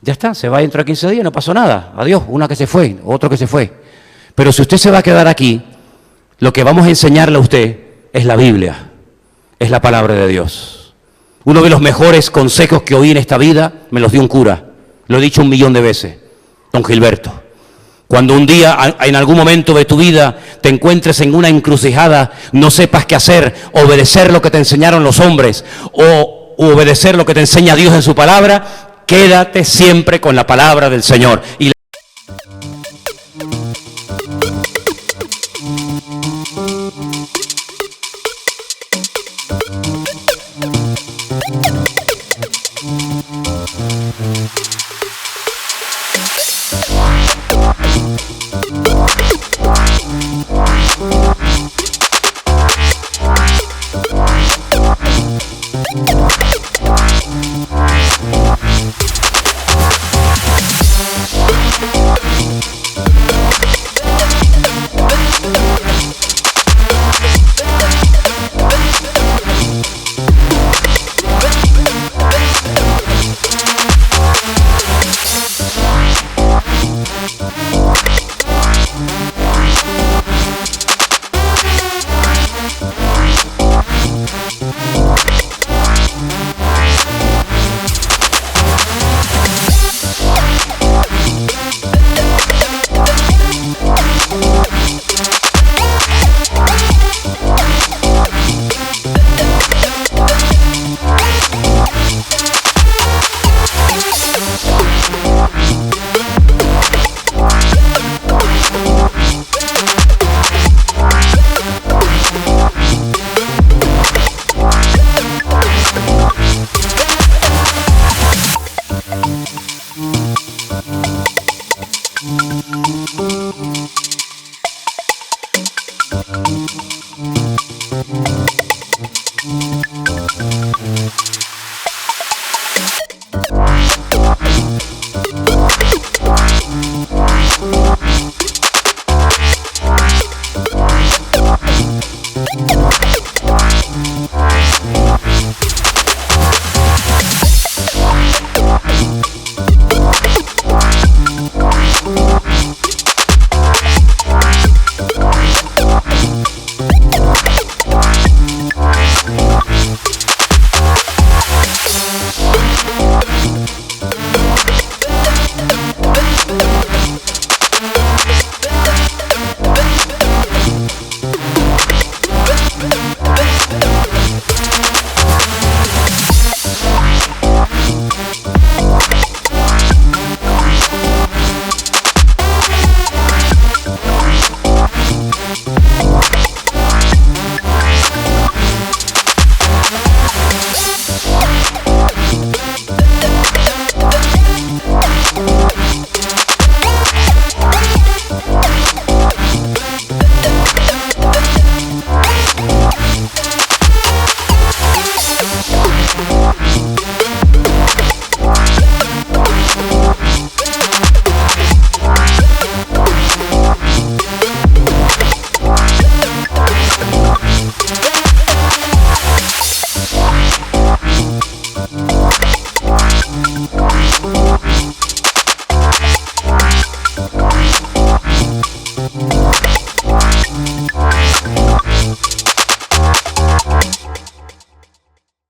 ya está, se va dentro de 15 días, no pasó nada. Adiós, una que se fue, otro que se fue. Pero si usted se va a quedar aquí, lo que vamos a enseñarle a usted es la Biblia, es la palabra de Dios. Uno de los mejores consejos que oí en esta vida me los dio un cura. Lo he dicho 1.000.000 de veces, don Gilberto. Cuando un día, en algún momento de tu vida, te encuentres en una encrucijada, no sepas qué hacer, obedecer lo que te enseñaron los hombres o obedecer lo que te enseña Dios en su palabra, quédate siempre con la palabra del Señor.